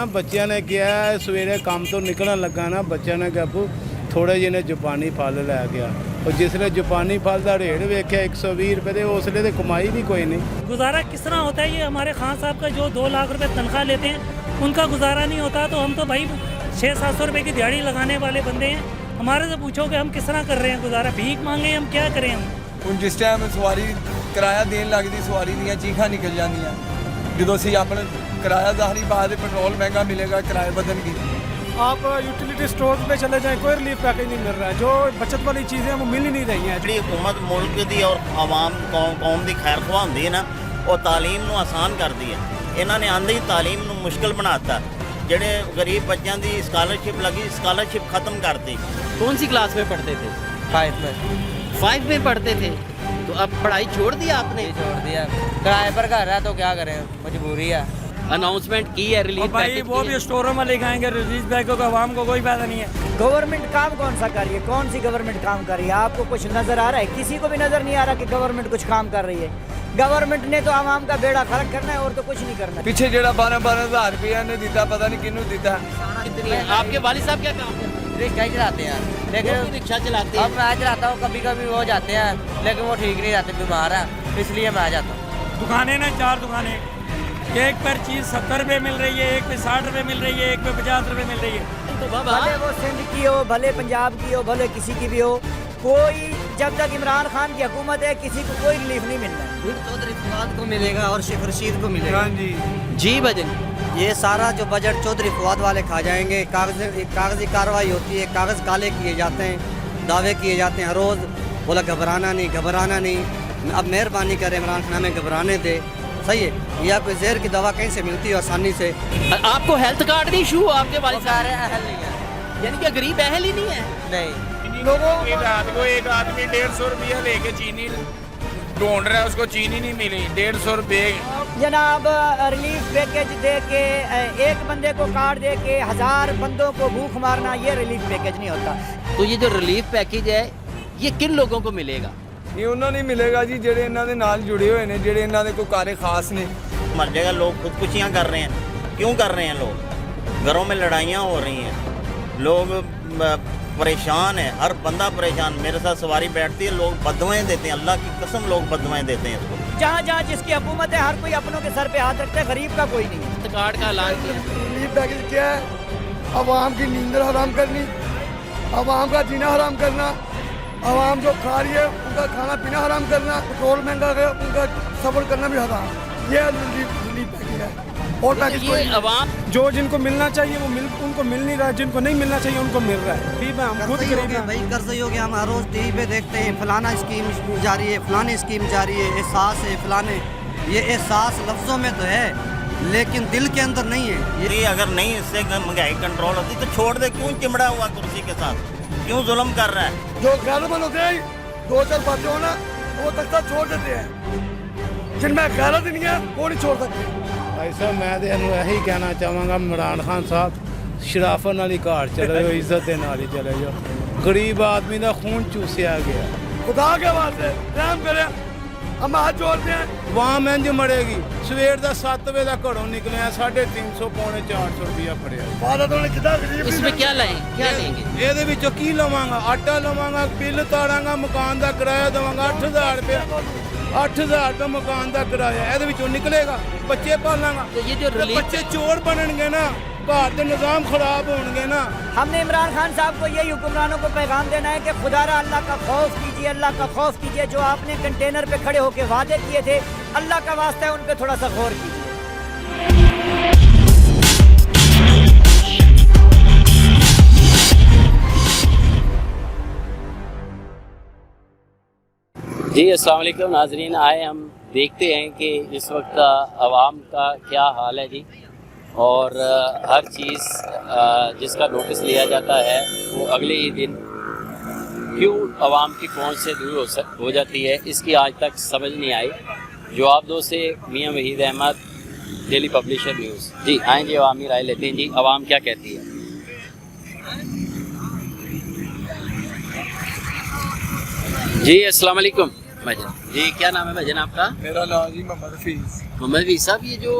ना बच्चों ने किया सवेरे काम तो निकलन लगा ना बच्चों ने कहा थोड़े जिन्हें जापानी फल लै गया और जिसने जापानी फल का रेट वेख्या 120 रुपये तो उसले तो कमाई भी कोई नहीं। गुजारा किस तरह होता है? ये हमारे खान साहब का जो 2 लाख रुपए तनख्वाह लेते हैं उनका गुजारा नहीं होता, तो हम तो भाई 600-700 रुपये की दिहाड़ी लगाने वाले बंदे हैं। हमारे से पूछो कि हम किस तरह कर रहे हैं गुजारा, भीख मांगे हम क्या करें हम। ਹੁਣ ਜਿਸ ਟਾਈਮ ਸਵਾਰੀ ਕਿਰਾਇਆ ਦੇਣ ਲੱਗਦੀ ਸਵਾਰੀ ਦੀਆਂ ਚੀਖਾਂ ਨਿਕਲ ਜਾਂਦੀਆਂ ਜਦੋਂ ਅਸੀਂ ਆਪਣਾ ਕਿਰਾਇਆ ਜ਼ਾਹਰੀ ਬਾਅਦ ਦੇ ਪੈਟਰੋਲ महंगा मिलेगा किराए बदलगी। आप यूटिलिटी स्टोर पे चले जाएं कोई रिलीफ पैकेज नहीं मिल रहा है, जो बचत वाली चीज़ें वो मिल ही नहीं रही हैं। जी हुकूमत मुल्क की और आवाम कौम की खैर खुआ होंदी है ना वो तालीम नूं आसान करती है। इन्होंने आंधी तालीम नूं मुश्किल बनाता, जेडे गरीब बच्चों की स्कॉलरशिप लगी स्कॉलरशिप ख़त्म करती। कौन सी क्लास में पढ़ते थे? 5 में पढ़ते थे, तो अब पढ़ाई छोड़ दिया आपने? छोड़ दिया, किराए पर घर है तो क्या करें, मजबूरी है। अनाउंसमेंट की है रिलीफ भाई पैकेज वो भी स्टोरों में लिखाएंगे रिलीफ पैकेज को, आवाम को कोई फायदा नहीं है। गवर्नमेंट काम कौन सा कर रही है? कौन सी गवर्नमेंट काम कर रही है? आपको कुछ नज़र आ रहा है? किसी को भी नज़र नहीं आ रहा कि गवर्नमेंट कुछ काम कर रही है। गवर्नमेंट ने तो आवाम का बेड़ा खर्च करना है और तो कुछ नहीं करना। ਪਿੱਛੇ ਜਿਹੜਾ 12-12 ਹਜ਼ਾਰ ਰੁਪਇਆ ਨੇ ਦਿੱਤਾ ਪਤਾ ਨਹੀਂ ਕਿਹਨੂੰ ਦਿੱਤਾ। आपके वालिद साहब क्या काम करते हैं? रिक्शा ही चलाते हैं, लेकिन रिक्शा चलाते हैं। अब मैं चलाता हूँ, कभी कभी वो जाते हैं लेकिन वो ठीक नहीं रहते, बीमार है, इसलिए मैं आ जाता हूँ। दुकानें ना 4 दुकानें, एक पर चीज़ 70 रुपये मिल रही है, एक पे 60 रुपये मिल रही है, एक पे 50 रुपये मिल रही है। तो बाबा भले वो सिंध की हो, भले पंजाब की हो, भले किसी की भी हो, कोई जब तक इमरान खान की हुकूमत है किसी को कोई रिलीफ नहीं मिलना है। चौधरी फवाद को मिलेगा और शेख रशीद को मिलेगा। हाँ जी जी भजन ये सारा जो बजट चौधरी फवाद वाले खा जाएंगे। कागजी कार्रवाई होती है, कागज़ काले किए जाते हैं, दावे किए जाते हैं हर रोज़। बोला घबराना नहीं। अब मेहरबानी करें इमरान खान हमें घबराने दे, सही है। या कोई जहर की दवा कहीं से मिलती है आसानी से। आपको हेल्थ कार्ड नहीं इशू आपके वालिद साहब? अहल नहीं है, यानी कि गरीब अहल ही नहीं है। नहीं। लोगों को एक आदमी 150 रुपया लेके चीनी ढूंढ रहा है, उसको चीनी नहीं मिली। 150 रुपये जनाब रिलीफ पैकेज दे के एक बंदे को कार्ड दे के 1000 बंदों को भूख मारना ये रिलीफ पैकेज नहीं होता। तो ये जो रिलीफ पैकेज है ये किन लोगों को मिलेगा? ਇਹ ਉਹਨਾਂ ਨੂੰ ਮਿਲੇਗਾ ਜੀ ਜਿਹੜੇ ਇਹਨਾਂ ਦੇ ਨਾਲ ਜੁੜੇ ਹੋਏ ਨੇ, ਜਿਹੜੇ ਇਹਨਾਂ ਦੇ ਕੋਈ ਕਾਰੇ ਖਾਸ ਨੇ। मर जाएगा, लोग खुदकुशियाँ कर रहे हैं। क्यों कर रहे हैं लोग? घरों में लड़ाइयाँ हो रही हैं, लोग परेशान है, हर बंदा परेशान। मेरे साथ सवारी बैठती है, लोग बददुआएं देते हैं, अल्लाह की कसम लोग बददुआएं देते हैं इसको। जहाँ जिसकी हुकूमत है हर कोई अपनों के सर पे हाथ रखता है, गरीब का कोई नहीं है। हेल्थ कार्ड का ऐलान किया। रिलीफ पैकेज क्या है? आवाम की नींद हराम करनी, आवाम का जीना हराम करना, आवाम जो खा रही है उनका खाना पीना हराम करना, पेट्रोल महंगा है उनका सफर करना भी हराम। ये रिलीफ पैकेज है। और पैकेज ये अवाम जो जिनको मिलना चाहिए वो उनको मिल नहीं रहा है, जिनको नहीं मिलना चाहिए उनको मिल रहा है। ठीक है, हम खुद गरीब हैं। भाई कर्ज हो गया, हम हर रोज़ टीवी पे देखते हैं फलाना स्कीम जारी है, फलानी स्कीम जारी है, एहसास है फलाने। ये एहसास लफ्ज़ों में तो है लेकिन दिल के अंदर नहीं है। ये अगर नहीं इससे महंगाई कंट्रोल होती तो छोड़ दे, क्यों चिमड़ा हुआ कुर्सी के साथ, क्यों जुल्म कर रहा है? जो गैरतमंद होते हैं 2-4 बातें हो ना वो तख्ता छोड़ देते हैं, जिनमें गैरत नहीं है वो नहीं छोड़ सकते। भाई साहब मैं तो यही कहना चाहूँगा इमरान खान साहब शराफत नाल ही घर चले जाओ, इज्जत के नाल ही चले जाओ। गरीब आदमी का खून चूसिया गया। खुदा के वास्ते रहम करे, हम हाथ जोड़ते हैं। वाम इंज मरेगी। सवेर का 7 बजे का घरों निकले 350 पौने 400 रुपया फड़िया। भारत ने कितना गरीब इसमें क्या लेंगे? ਇਹਦੇ ਵਿੱਚੋਂ ਕੀ ਲਵਾਂਗਾ? ਆਟਾ ਲਵਾਂਗਾ, ਬਿੱਲ ਤਾਰਾਂਗਾ, ਮਕਾਨ ਦਾ ਕਿਰਾਇਆ ਦੇਵਾਂਗਾ 8000 ਰੁਪਏ। 8000 ਰੁਪਏ ਮਕਾਨ ਦਾ ਕਿਰਾਇਆ, ਇਹਦੇ ਵਿੱਚੋਂ ਨਿਕਲੇਗਾ। ਬੱਚੇ ਪਾਲਾਂਗਾ, तो ये जो रिलीफ ਬੱਚੇ ਚੋਰ ਬਣਨਗੇ ਨਾ, घर के निज़ाम खराब होंगे ना। हमने इमरान खान साहब को यही हुक्मरानों को पैगाम देना है कि खुदारा अल्लाह का खौफ कीजिए, अल्लाह का खौफ कीजिए। जो आपने कंटेनर पे खड़े होकर वादे किए थे, अल्लाह का वास्ता है उन पे थोड़ा सा गौर कीजिए। जी अस्सलाम वालेकुम नाजरीन, आए हम देखते हैं कि इस वक्त आवाम का क्या हाल है जी। और हर चीज़ जिसका नोटिस लिया जाता है वो अगले ही दिन क्यों आवाम की पहुंच से दूर हो जाती है, इसकी आज तक समझ नहीं आई। जवाब दो से मियां Waheed Ahmad, daily publisher news. जी आएँ जी, अवामी राय लेते हैं जी, आवाम क्या कहती है। जी अस्सलाम वालेकुम भजन जी, क्या नाम है भजन आपका? मेरा नाम जी मोहम्मद हफीज़। मोहम्मद हफीज़ साहब, ये जो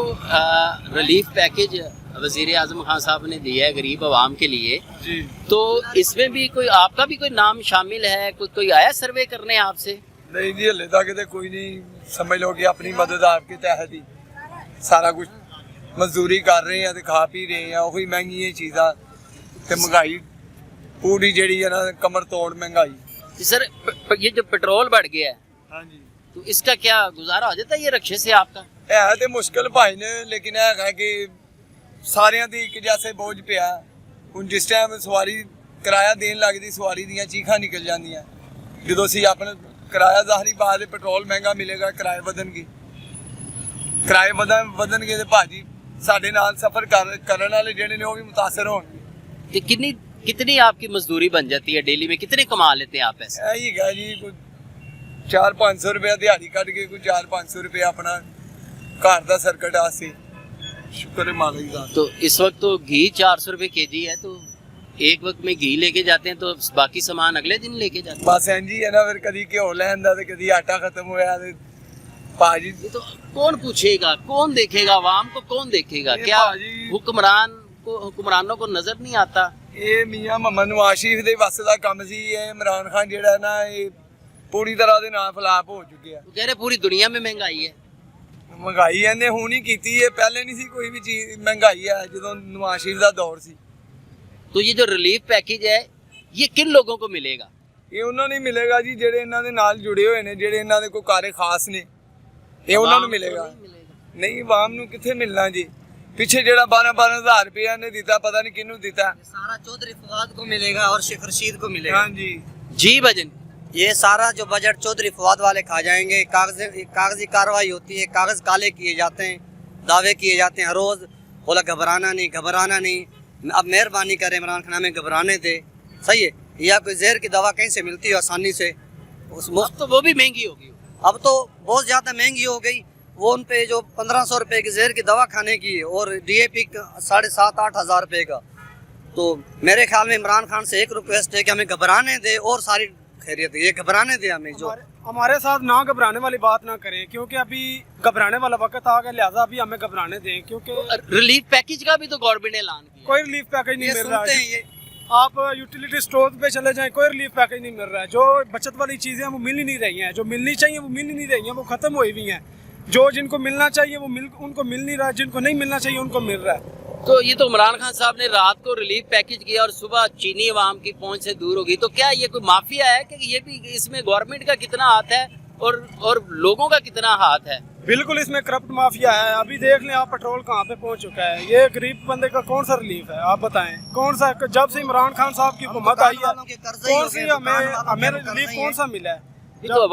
रिलीफ पैकेज वज़ीर आज़म खान साहब ने दिया है गरीब आवाम के लिए, जी तो इसमें भी कोई आपका भी कोई नाम शामिल है? कोई आया सर्वे करने आपसे? नहीं जी, हले तक तो कोई नहीं, समझ लो कि अपनी मदद आपके तहत ही सारा कुछ मजदूरी कर रहे हैं, खा पी रहे हैं, वही महंगी चीज़ा ते महंगाई पूरी जड़ी है ना, कमर तोड़ महंगाई। सर ये जो पेट्रोल बढ़ गया है, हाँ जी, तो इसका क्या गुजारा हो जाता है ये रक्षे से आपका? है तो मुश्किल भाई ने, लेकिन है कि सारिਆਂ ਦੀ ਇੱਕ जैसे बोझ ਪਿਆ। ਹੁਣ ਜਿਸ ਟਾਈਮ ਸਵਾਰੀ ਕਿਰਾਇਆ ਦੇਣ ਲੱਗਦੀ, ਸਵਾਰੀ ਦੀਆਂ ਚੀਖਾਂ ਨਿਕਲ ਜਾਂਦੀਆਂ। ਜਦੋਂ ਅਸੀਂ ਆਪਣਾ ਕਿਰਾਇਆ ਜ਼ਾਹਰੀ ਬਾਤ ਹੈ, ਪੈਟਰੋਲ ਮਹਿੰਗਾ ਮਿਲੇਗਾ, ਕਿਰਾਏ ਵਧਣਗੇ, ਕਿਰਾਏ ਵਧਣਗੇ ਤੇ ਭਾਜੀ ਸਾਡੇ ਨਾਲ ਸਫ਼ਰ ਕਰਨ ਵਾਲੇ ਜਿਹੜੇ ਨੇ ਉਹ ਵੀ ਮੁਤਾਸਰ ਹੋਣਗੇ। कि कितनी आपकी मजदूरी बन जाती है डेली में? कितने कमा लेते हैं आप पैसे? ਇਹੀ ਹੈਗਾ ਜੀ, ਕੋਈ 400-500 ਰੁਪਏ ਦਿਹਾੜੀ ਕੱਢ ਕੇ ਕੋਈ 400-500 ਰੁਪਏ ਆਪਣਾ ਘਰ ਦਾ ਸਰਕਟ ਆਸੇ। शुक्र है मालिक का। तो इस वक्त तो घी 400 रुपए केजी है, तो एक वक्त में घी लेके जाते हैं तो बाकी सामान अगले दिन लेके जाते हैं। बस इंज ही है ना, फिर कभी घ्यो लैंदा ते कभी आटा खत्म होया ते भाजी तो कौन पूछेगा, कौन देखेगा, आवाम को कौन देखेगा? ये क्या भाजी- हुक्मरानों को नजर नहीं आता? ਇਹ ਮੀਆਂ ਮੁਹੰਮਦ ਨਵਾਜ਼ ਸ਼ਰੀਫ ਦੇ ਵੱਸ ਦਾ ਕੰਮ ਸੀ। ਇਹ ਇਮਰਾਨ ਖਾਨ ਜਿਹੜਾ ਨਾ, ਇਹ ਪੂਰੀ ਤਰ੍ਹਾਂ ਦੇ ਨਾਲ ਫਲਾਪ ਹੋ ਚੁੱਕਿਆ। वो कह रहे पूरी दुनिया में महंगाई है। ਮਹਿੰਗਾਈ ਇਹਨੇ ਹੁਣ ਹੀ ਕੀਤੀ ਹੈ, ਪਹਿਲੇ ਨਹੀਂ ਸੀ ਕੋਈ ਵੀ ਚੀਜ਼ ਮਹਿੰਗਾਈ ਹੈ ਜਦੋਂ ਨਵਾਜ਼ ਸ਼ਰੀਫ ਦਾ ਦੌਰ ਸੀ। तो ये जो रिलीफ पैकेज है ये किन लोगों को मिलेगा? ਇਹ ਉਹਨਾਂ ਨੂੰ ਹੀ ਮਿਲੇਗਾ ਜੀ ਜਿਹੜੇ ਇਹਨਾਂ ਦੇ ਨਾਲ ਜੁੜੇ ਹੋਏ ਨੇ, ਜਿਹੜੇ ਇਹਨਾਂ ਦੇ ਕੋਈ ਕਾਰੇ ਖਾਸ ਨੇ, ਇਹ ਉਹਨਾਂ ਨੂੰ ਮਿਲੇਗਾ। ਨਹੀਂ, ਆਵਾਮ ਨੂੰ ਕਿੱਥੇ ਮਿਲਣਾ ਜੀ? ਪਿੱਛੇ ਜਿਹੜਾ 12-12 ਹਜ਼ਾਰ ਰੁਪਏ ਨੇ ਦਿੱਤਾ, ਪਤਾ ਨਹੀਂ ਕਿਹਨੂੰ ਦਿੱਤਾ। सारा चौधरी फवाद को मिलेगा और शेख रशीद को मिलेगा। हाँ जी, जी भजन, ये सारा जो बजट चौधरी फवाद वाले खा जाएंगे। कागजी कार्रवाई होती है, कागज काले किए जाते हैं, दावे किए जाते हैं हर रोज। बोला घबराना नहीं। अब मेहरबानी करें इमरान खान, हमें घबराने दे, सही है। या कोई जहर की दवा कहीं से मिलती है आसानी से, उस अब तो वो भी महंगी होगी। अब तो बहुत ज़्यादा महंगी हो गई। वो उन पे जो 1500 रुपए की जहर की दवा खाने की है और DAP 7,500-8 हज़ार रुपये का। तो मेरे ख्याल में इमरान खान से एक रिक्वेस्ट है कि हमें घबराने दे और सारी खैरियत है, ये घबराने दे हमें। जो हमारे साथ ना घबराने वाली बात ना करें, क्योंकि अभी घबराने वाला वक्त आ गया, लिहाजा अभी हमें घबराने दें, क्योंकि रिलीफ पैकेज का भी तो गवर्नमेंट ने ऐलान किया। कोई रिलीफ पैकेज नहीं ये मिल रहा सुनते हैं है। ये आप यूटिलिटी स्टोर पे चले जाएं, कोई रिलीफ पैकेज नहीं मिल रहा है। जो बचत वाली चीज़ें हैं वो मिल ही नहीं रही हैं, जो मिलनी चाहिए वो मिल ही नहीं रही हैं, वो ख़त्म हुई हुई हैं। जो जिनको मिलना चाहिए वो उनको मिल नहीं रहा है, जिनको नहीं मिलना चाहिए उनको मिल रहा है। तो ये तो इमरान खान साहब ने रात को रिलीफ पैकेज किया और सुबह चीनी अवाम की पहुंच से दूर होगी, तो क्या ये कोई माफिया है कि ये भी इसमें गवर्नमेंट का कितना हाथ है और लोगों का कितना हाथ है? बिल्कुल इसमें करप्ट माफिया है। अभी देख लें आप, पेट्रोल कहाँ पे पहुंच चुका है। ये गरीब बंदे का कौन सा रिलीफ है, आप बताएं? कौन सा, जब से इमरान खान साहब की हुकूमत आई है, कौन सी हमें रिलीफ कौन सा मिला है? ये तो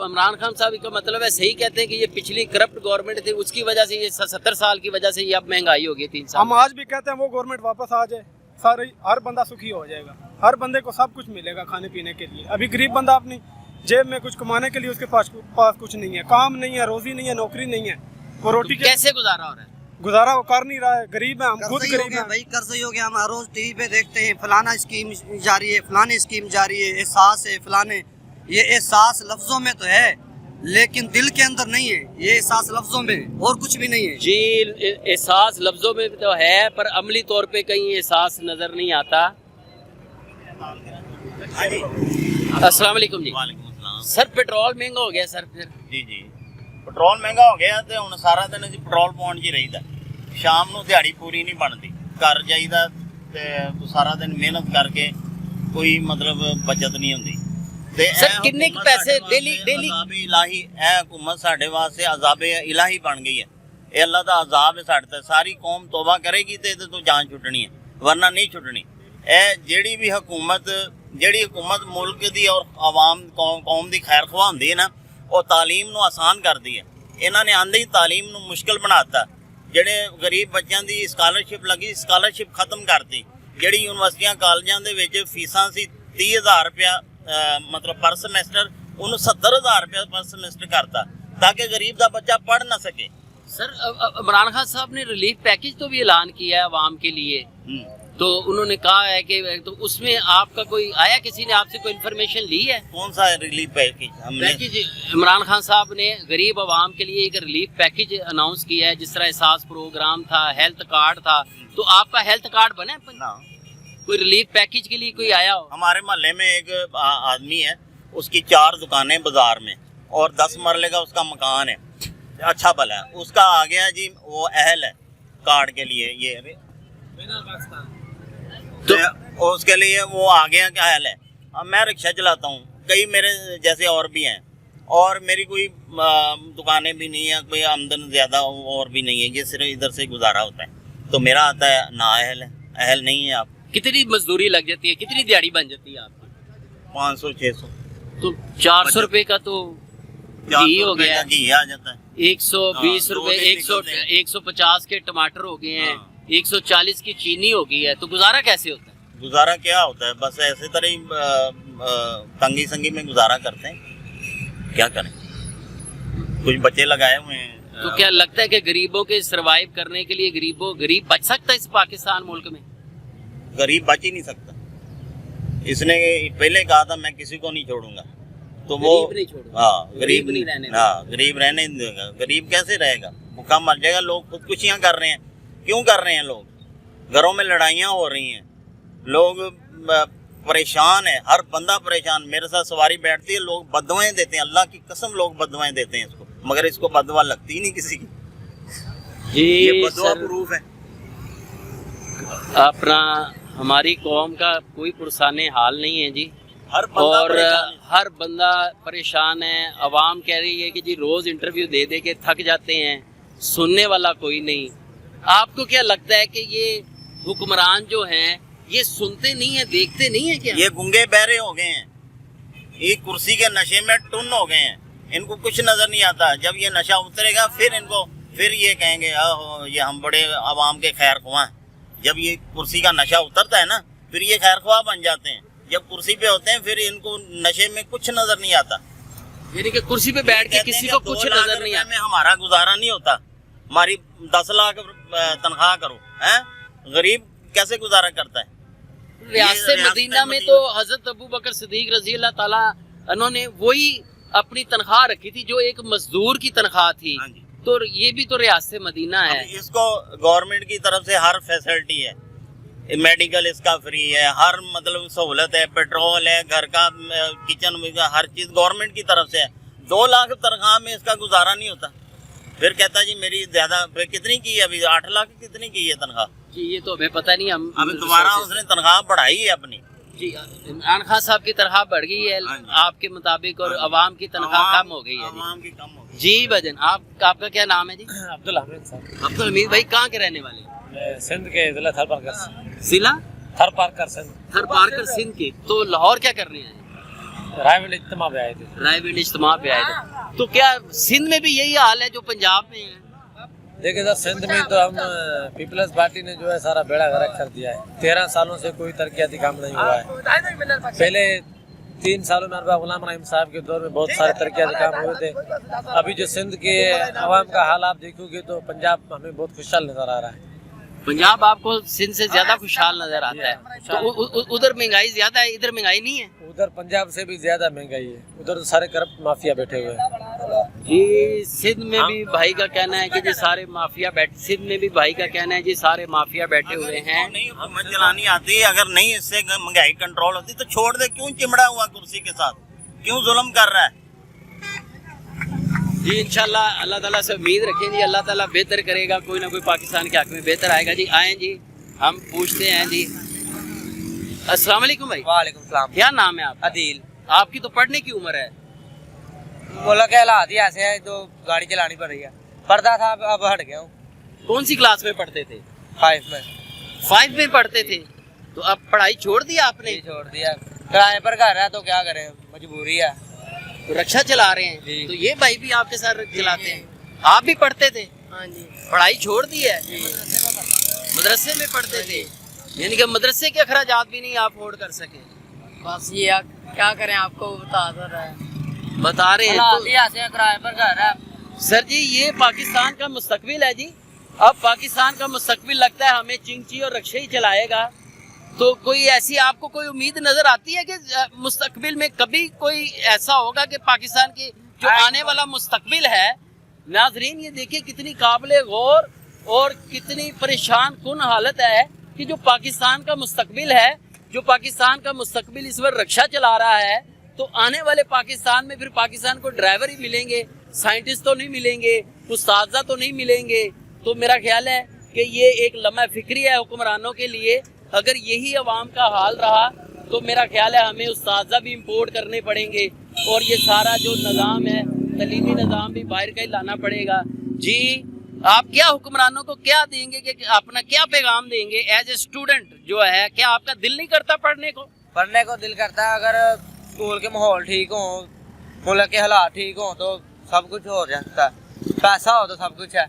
इमरान खान साहब का मतलब है, सही कहते हैं कि ये पिछली करप्ट गवर्नमेंट थी, उसकी वजह से ये 70 साल की वजह से ये अब महंगाई हो गई 3 साल। हम आज भी कहते हैं वो गवर्नमेंट वापस आ जाए, सारे हर बंदा सुखी हो जाएगा, हर बंदे को सब कुछ मिलेगा खाने पीने के लिए। अभी गरीब बंदा अपनी जेब में कुछ कमाने के लिए उसके पास कुछ नहीं है, काम नहीं है, रोजी नहीं है, नौकरी नहीं है, वो रोटी कैसे गुजारा हो रहा है? गुजारा वो कर नहीं रहा है। गरीब है, हम खुद गरीब हैं भाई, कर्ज हो गया। हम हर रोज टीवी पे देखते हैं फलाना स्कीम जारी है, फलानी स्कीम जारी है, एहसास है फलाने। ये एहसास लफ्जों में तो है लेकिन दिल के अंदर नहीं है। ये एहसास लफ्जों में और कुछ भी नहीं है जी। एहसास लफ्जों में तो है पर अमली तौर पे कहीं एहसास नजर नहीं आता। अस्सलाम वालेकुम जी। सर पेट्रोल महंगा हो गया सर फिर? ਜੀ ਪੈਟਰੋਲ ਮਹਿੰਗਾ ਹੋ ਗਿਆ ਤੇ ਹੁਣ ਸਾਰਾ ਦਿਨ ਅਸੀਂ ਪੈਟਰੋਲ ਪਾਉਣ 'ਚ ਹੀ ਰਹੀਦਾ। ਸ਼ਾਮ ਨੂੰ ਦਿਹਾੜੀ ਪੂਰੀ ਨਹੀਂ ਬਣਦੀ, ਘਰ ਜਾਈਦਾ ਤੇ ਸਾਰਾ ਦਿਨ ਮਿਹਨਤ ਕਰਕੇ ਕੋਈ ਮਤਲਬ ਬਚਤ ਨਹੀਂ ਹੁੰਦੀ। ਤੇ ਸਰ ਕਿੰਨੇ ਕੁ ਪੈਸੇ ਡੇਲੀ ਅਜ਼ਾਬ-ਏ ਇਲਾਹੀ, ਇਹ ਹੁਕੂਮਤ ਸਾਡੇ ਵਾਸਤੇ ਅਜ਼ਾਬ-ਏ ਇਲਾਹੀ ਬਣ ਗਈ ਹੈ। ਇਹ ਅੱਲਾ ਦਾ ਅਜ਼ਾਬ ਹੈ ਸਾਡੇ ਤੇ। ਸਾਰੀ ਕੌਮ ਤੌਬਾ ਕਰੇਗੀ ਤੇ ਇਹਦੇ ਤੋਂ ਜਾਨ ਛੁੱਟਣੀ ਹੈ, ਵਰਨਾ ਨਹੀਂ ਛੁੱਟਣੀ। ਇਹ ਜਿਹੜੀ हुकूमत मुल्क की और आवाम कौम की खैर खवा होंदी है ना, वो तालीम नूं आसान करती है। इन्होंने आंदे ही तालीम नूं मुश्किल बनाता। ਜਿਹੜੇ गरीब बच्चों की स्कॉलरशिप लगी, स्कॉलरशिप खत्म करती। ਜਿਹੜੀ यूनिवर्सिटियां कॉलेजां दे विच फीसां सी 30,000 रुपया मतलब पर semester, उन्होंने 70,000 रुपया पर semester करता ताकि गरीब का बच्चा पढ़ ना सके। सर इमरान खान साहब ने रिलीफ पैकेज तो भी ऐलान किया है आवाम के लिए, तो उन्होंने कहा है कि तो उसमें आपका कोई आया, किसी ने आपसे कोई इन्फॉर्मेशन ली है? कौन सा रिलीफ पैकेज? हमने पैकेज इमरान खान साहब ने गरीब आवाम के लिए एक रिलीफ पैकेज अनाउंस किया है, जिस तरह एहसास प्रोग्राम था, हेल्थ कार्ड था, तो आपका हेल्थ कार्ड बना है? ना, कोई रिलीफ पैकेज के लिए कोई आया हो? हमारे मोहल्ले में एक आदमी है, उसकी 4 दुकानें बाजार में और 10 मरले का उसका मकान है, अच्छा भला है, उसका आ गया जी वो अहल है कार्ड के लिए, ये तो उसके लिए वो आ गया क्या अहल है। अब मैं रिक्शा चलाता हूँ, कई मेरे जैसे और भी हैं, और मेरी कोई दुकानें भी नहीं है, कोई आमदन ज़्यादा और भी नहीं है, ये सिर्फ इधर से गुजारा होता है, तो मेरा आता है ना अहल है, अहल नहीं है। आप कितनी मजदूरी लग जाती है, कितनी दिहाड़ी बन जाती है आपकी? 500-600, तो 400 रुपए का तो घी हो गया, घी आ जाता है, 120 रुपए, 150 के टमाटर हो गए हैं, 140 की चीनी हो गई है, तो गुजारा कैसे होता है? गुजारा क्या होता है, बस ऐसे तरह ही तंगी संगी में गुजारा करते हैं, क्या करें, कुछ बच्चे लगाए हुए हैं। तो क्या लगता है कि गरीबों के सरवाइव करने के लिए गरीब बच सकता है इस पाकिस्तान मुल्क में? गरीब बच ही नहीं सकता। इसने पहले कहा था मैं किसी को नहीं छोड़ूंगा, तो वो गरीब नहीं रहने, गरीब रहने नहीं देगा। गरीब कैसे रहेगा, भूखा मर जाएगा। लोग खुदकुशियां कर रहे हैं, क्यों कर रहे हैं लोग? घरों में लड़ाइयाँ हो रही हैं, लोग परेशान है, हर बंदा परेशान। मेरे साथ सवारी बैठती है, लोग बदुआएं देते हैं, अल्लाह की कसम लोग बदुआएं देते हैं इसको, मगर इसको बदुआ लगती ही नहीं किसी की। ये बदुआ प्रूफ है। अपना हमारी कौम का कोई पुरसाने हाल नहीं है जी, और हर बंदा परेशान है। आवाम कह रही है कि जी रोज़ इंटरव्यू दे दे के थक जाते हैं, सुनने वाला कोई नहीं। आपको क्या लगता है कि ये हुक्मरान जो हैं ये सुनते नहीं है, देखते नहीं है क्या? ये गूंगे बहरे हो गए हैं, ये कुर्सी के नशे में टुन हो गए हैं, इनको कुछ नजर नहीं आता। जब ये नशा उतरेगा फिर ये कहेंगे ये हम बड़े आवाम के खैर ख्वाह हैं। जब ये कुर्सी का नशा उतरता है ना, फिर ये खैर ख्वाह बन जाते हैं। जब कुर्सी पे होते हैं फिर इनको नशे में कुछ नजर नहीं आता। यानी कि कुर्सी पे बैठ के किसी को कुछ नजर नहीं आता। हमारा गुजारा नहीं होता, हमारी 10 लाख तनख्वाह करो, हैं? गरीब कैसे गुजारा करता है? रियासत मदीना में तो हजरत अबू बकर सिद्दीक रजी अल्लाह ताला उन्होंने वही अपनी तनख्वाह रखी थी जो एक मजदूर की तनख्वाह थी। तो ये भी तो रियासत मदीना है। इसको गवर्नमेंट की तरफ से हर फैसिलिटी है, मेडिकल इसका फ्री है, हर मतलब सहूलत है, पेट्रोल है, घर का किचन हर चीज़ गवर्नमेंट की तरफ से है। 2 लाख तनख्वाह में इसका गुजारा नहीं होता। फिर कहता जी मेरी ज्यादा, कितनी की है अभी? 8 लाख कितनी की है तनख्वाह? जी ये तो हमें पता नहीं। हम अभी दोबारा उसने तनख्वाह बढ़ाई है अपनी। जी इमरान खान साहब की तनख्वाह बढ़ गई है आपके मुताबिक, और अवाम की तनख्वाह कम हो गई है। अवाम की कम हो गई। जी भजन, आपका क्या नाम है जी? अब्दुल हमीद साहब। अब्दुल हमीद भाई कहाँ के रहने वाले? सिंध के जिला थरपारकर। जिला थरपारकर सिंध। थरपारकर सिंध के। तो लाहौर क्या करने आए? रायविंड इज्तिमा पे आए थे। रायविंड इज्तिमा पे आए थे। तो क्या सिंध में भी यही हाल है जो पंजाब में है? देखिए सर, सिंध में तो हम पीपल्स पार्टी ने जो है सारा बेड़ा गर्क कर दिया है। 13 सालों से कोई तरक्याती काम नहीं हुआ है। पहले 3 सालों में अरबा गुलाम रहीम साहब के दौर में बहुत सारे तरक्याती काम हुए थे। अभी जो सिंध के अवाम का हाल आप देखोगे तो पंजाब हमें बहुत खुशहाल नजर आ रहा है। पंजाब आपको सिंध से ज्यादा खुशहाल नजर आता है? तो उधर महंगाई ज्यादा है, इधर महंगाई नहीं है? उधर पंजाब से भी ज्यादा महंगाई है, उधर तो सारे करप्ट माफिया बैठे हुए हैं। जी सिंध में भी भाई का कहना है कि जी सारे माफिया बैठे, सिंध में भी भाई का कहना है जी सारे माफिया बैठे हुए हैं। नहीं हुकूमत चलानी आती, अगर नहीं इससे महंगाई कंट्रोल होती तो छोड़ दे, क्यों चिमड़ा हुआ कुर्सी के साथ, क्यों जुल्म कर रहा है? जी इंशाल्लाह अल्लाह ताला से उम्मीद रखें जी, अल्लाह ताला बेहतर करेगा, कोई ना कोई पाकिस्तान के हक में बेहतर आएगा जी। आए जी हम पूछते हैं जी। अस्सलाम वालेकुम भाई। वालेकुम सलाम। क्या नाम है आपका? अदील। आपकी तो पढ़ने की उम्र है। बोला के हालात ही ऐसे हैं तो गाड़ी चलानी पड़ रही है। पढ़ता था, अब हट गया हूँ। कौन सी क्लास में पढ़ते थे? 5 में। 5 में पढ़ते थे, तो अब पढ़ाई छोड़ दी आपने? छोड़ दिया, किराए पर घर है तो क्या करें, मजबूरी है। तो रक्षा चला रहे हैं, तो ये भाई भी आपके साथ चलाते हैं। आप भी पढ़ते थे? हाँ जी। पढ़ाई छोड़ दी है? मदरसे में पढ़ते थे, यानी कि मदरसे के अखराजात भी नहीं आप अफोर्ड कर सके? बस ये क्या करें, आपको बता रहे हैं। बता रहे हैं तो किराए पर घर है। सर जी ये पाकिस्तान का मुस्तकबिल है जी। अब पाकिस्तान का मुस्तकबिल लगता है हमें चिंची और रक्षे ही चलाएगा। तो कोई ऐसी आपको कोई उम्मीद नजर आती है कि मुस्तकबिल में कभी कोई ऐसा होगा कि पाकिस्तान की जो आने वाला मुस्तकबिल है, नाजरीन ये देखिए कितनी काबिले गौर और कितनी परेशान कुन हालत है कि जो पाकिस्तान का मुस्तकबिल है, जो पाकिस्तान का मुस्तकबिल इस वक्त रक्षा चला रहा है, तो आने वाले पाकिस्तान में फिर पाकिस्तान को ड्राइवर ही मिलेंगे, साइंटिस्ट तो नहीं मिलेंगे, उस्तादा तो नहीं मिलेंगे। तो मेरा ख्याल है कि ये एक लम्हा फिक्री है हुक्मरानों के लिए। अगर यही अवाम का हाल रहा तो मेरा ख्याल है हमें उस्तादा भी इम्पोर्ट करने पड़ेंगे और ये सारा जो निज़ाम है, तलीमी निज़ाम भी बाहर का ही लाना पड़ेगा। जी आप क्या हुक्मरानों को क्या देंगे, कि अपना क्या पैगाम देंगे एज ए स्टूडेंट जो है? क्या आपका दिल नहीं करता पढ़ने को? पढ़ने को दिल करता है, अगर स्कूल के माहौल ठीक हो, मुल्क के हालात ठीक हो तो सब कुछ हो जाता है। पैसा हो तो सब कुछ है।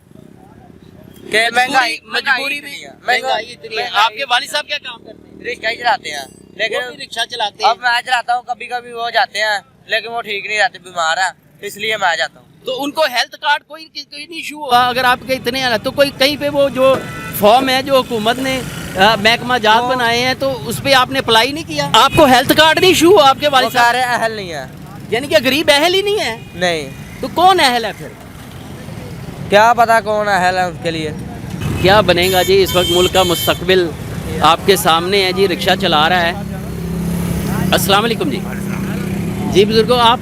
कि मजबूरी भी महंगाई इतनी है। आपके वालिद साहब क्या काम करते हैं? रिक्शा ही चलाते हैं, लेकिन रिक्शा चलाते हैं। अब मैं चलाता हूँ, कभी कभी वो जाते हैं, लेकिन वो ठीक नहीं रहते, बीमार है, इसलिए मैं जाता हूँ। तो उनको हेल्थ कार्ड कोई नहीं इशू हुआ? अगर आपके इतने हैं तो कोई कहीं पे वो जो फॉर्म है जो हुकूमत ने महकमा जात बनाए हैं तो उस पर आपने अप्लाई नहीं किया? आपको हेल्थ कार्ड नहीं इशू हुआ? आपके वालिद साहब अहल नहीं है, यानी कि गरीब अहल ही नहीं है? नहीं। तो कौन अहल है फिर? क्या पता कौन अहल है उनके लिए। क्या बनेगा जी? इस वक्त मुल्क का मुस्तकबिल आपके सामने है जी, रिक्शा चला रहा है। अस्सलाम वालेकुम जी। जी बुजुर्गों, आप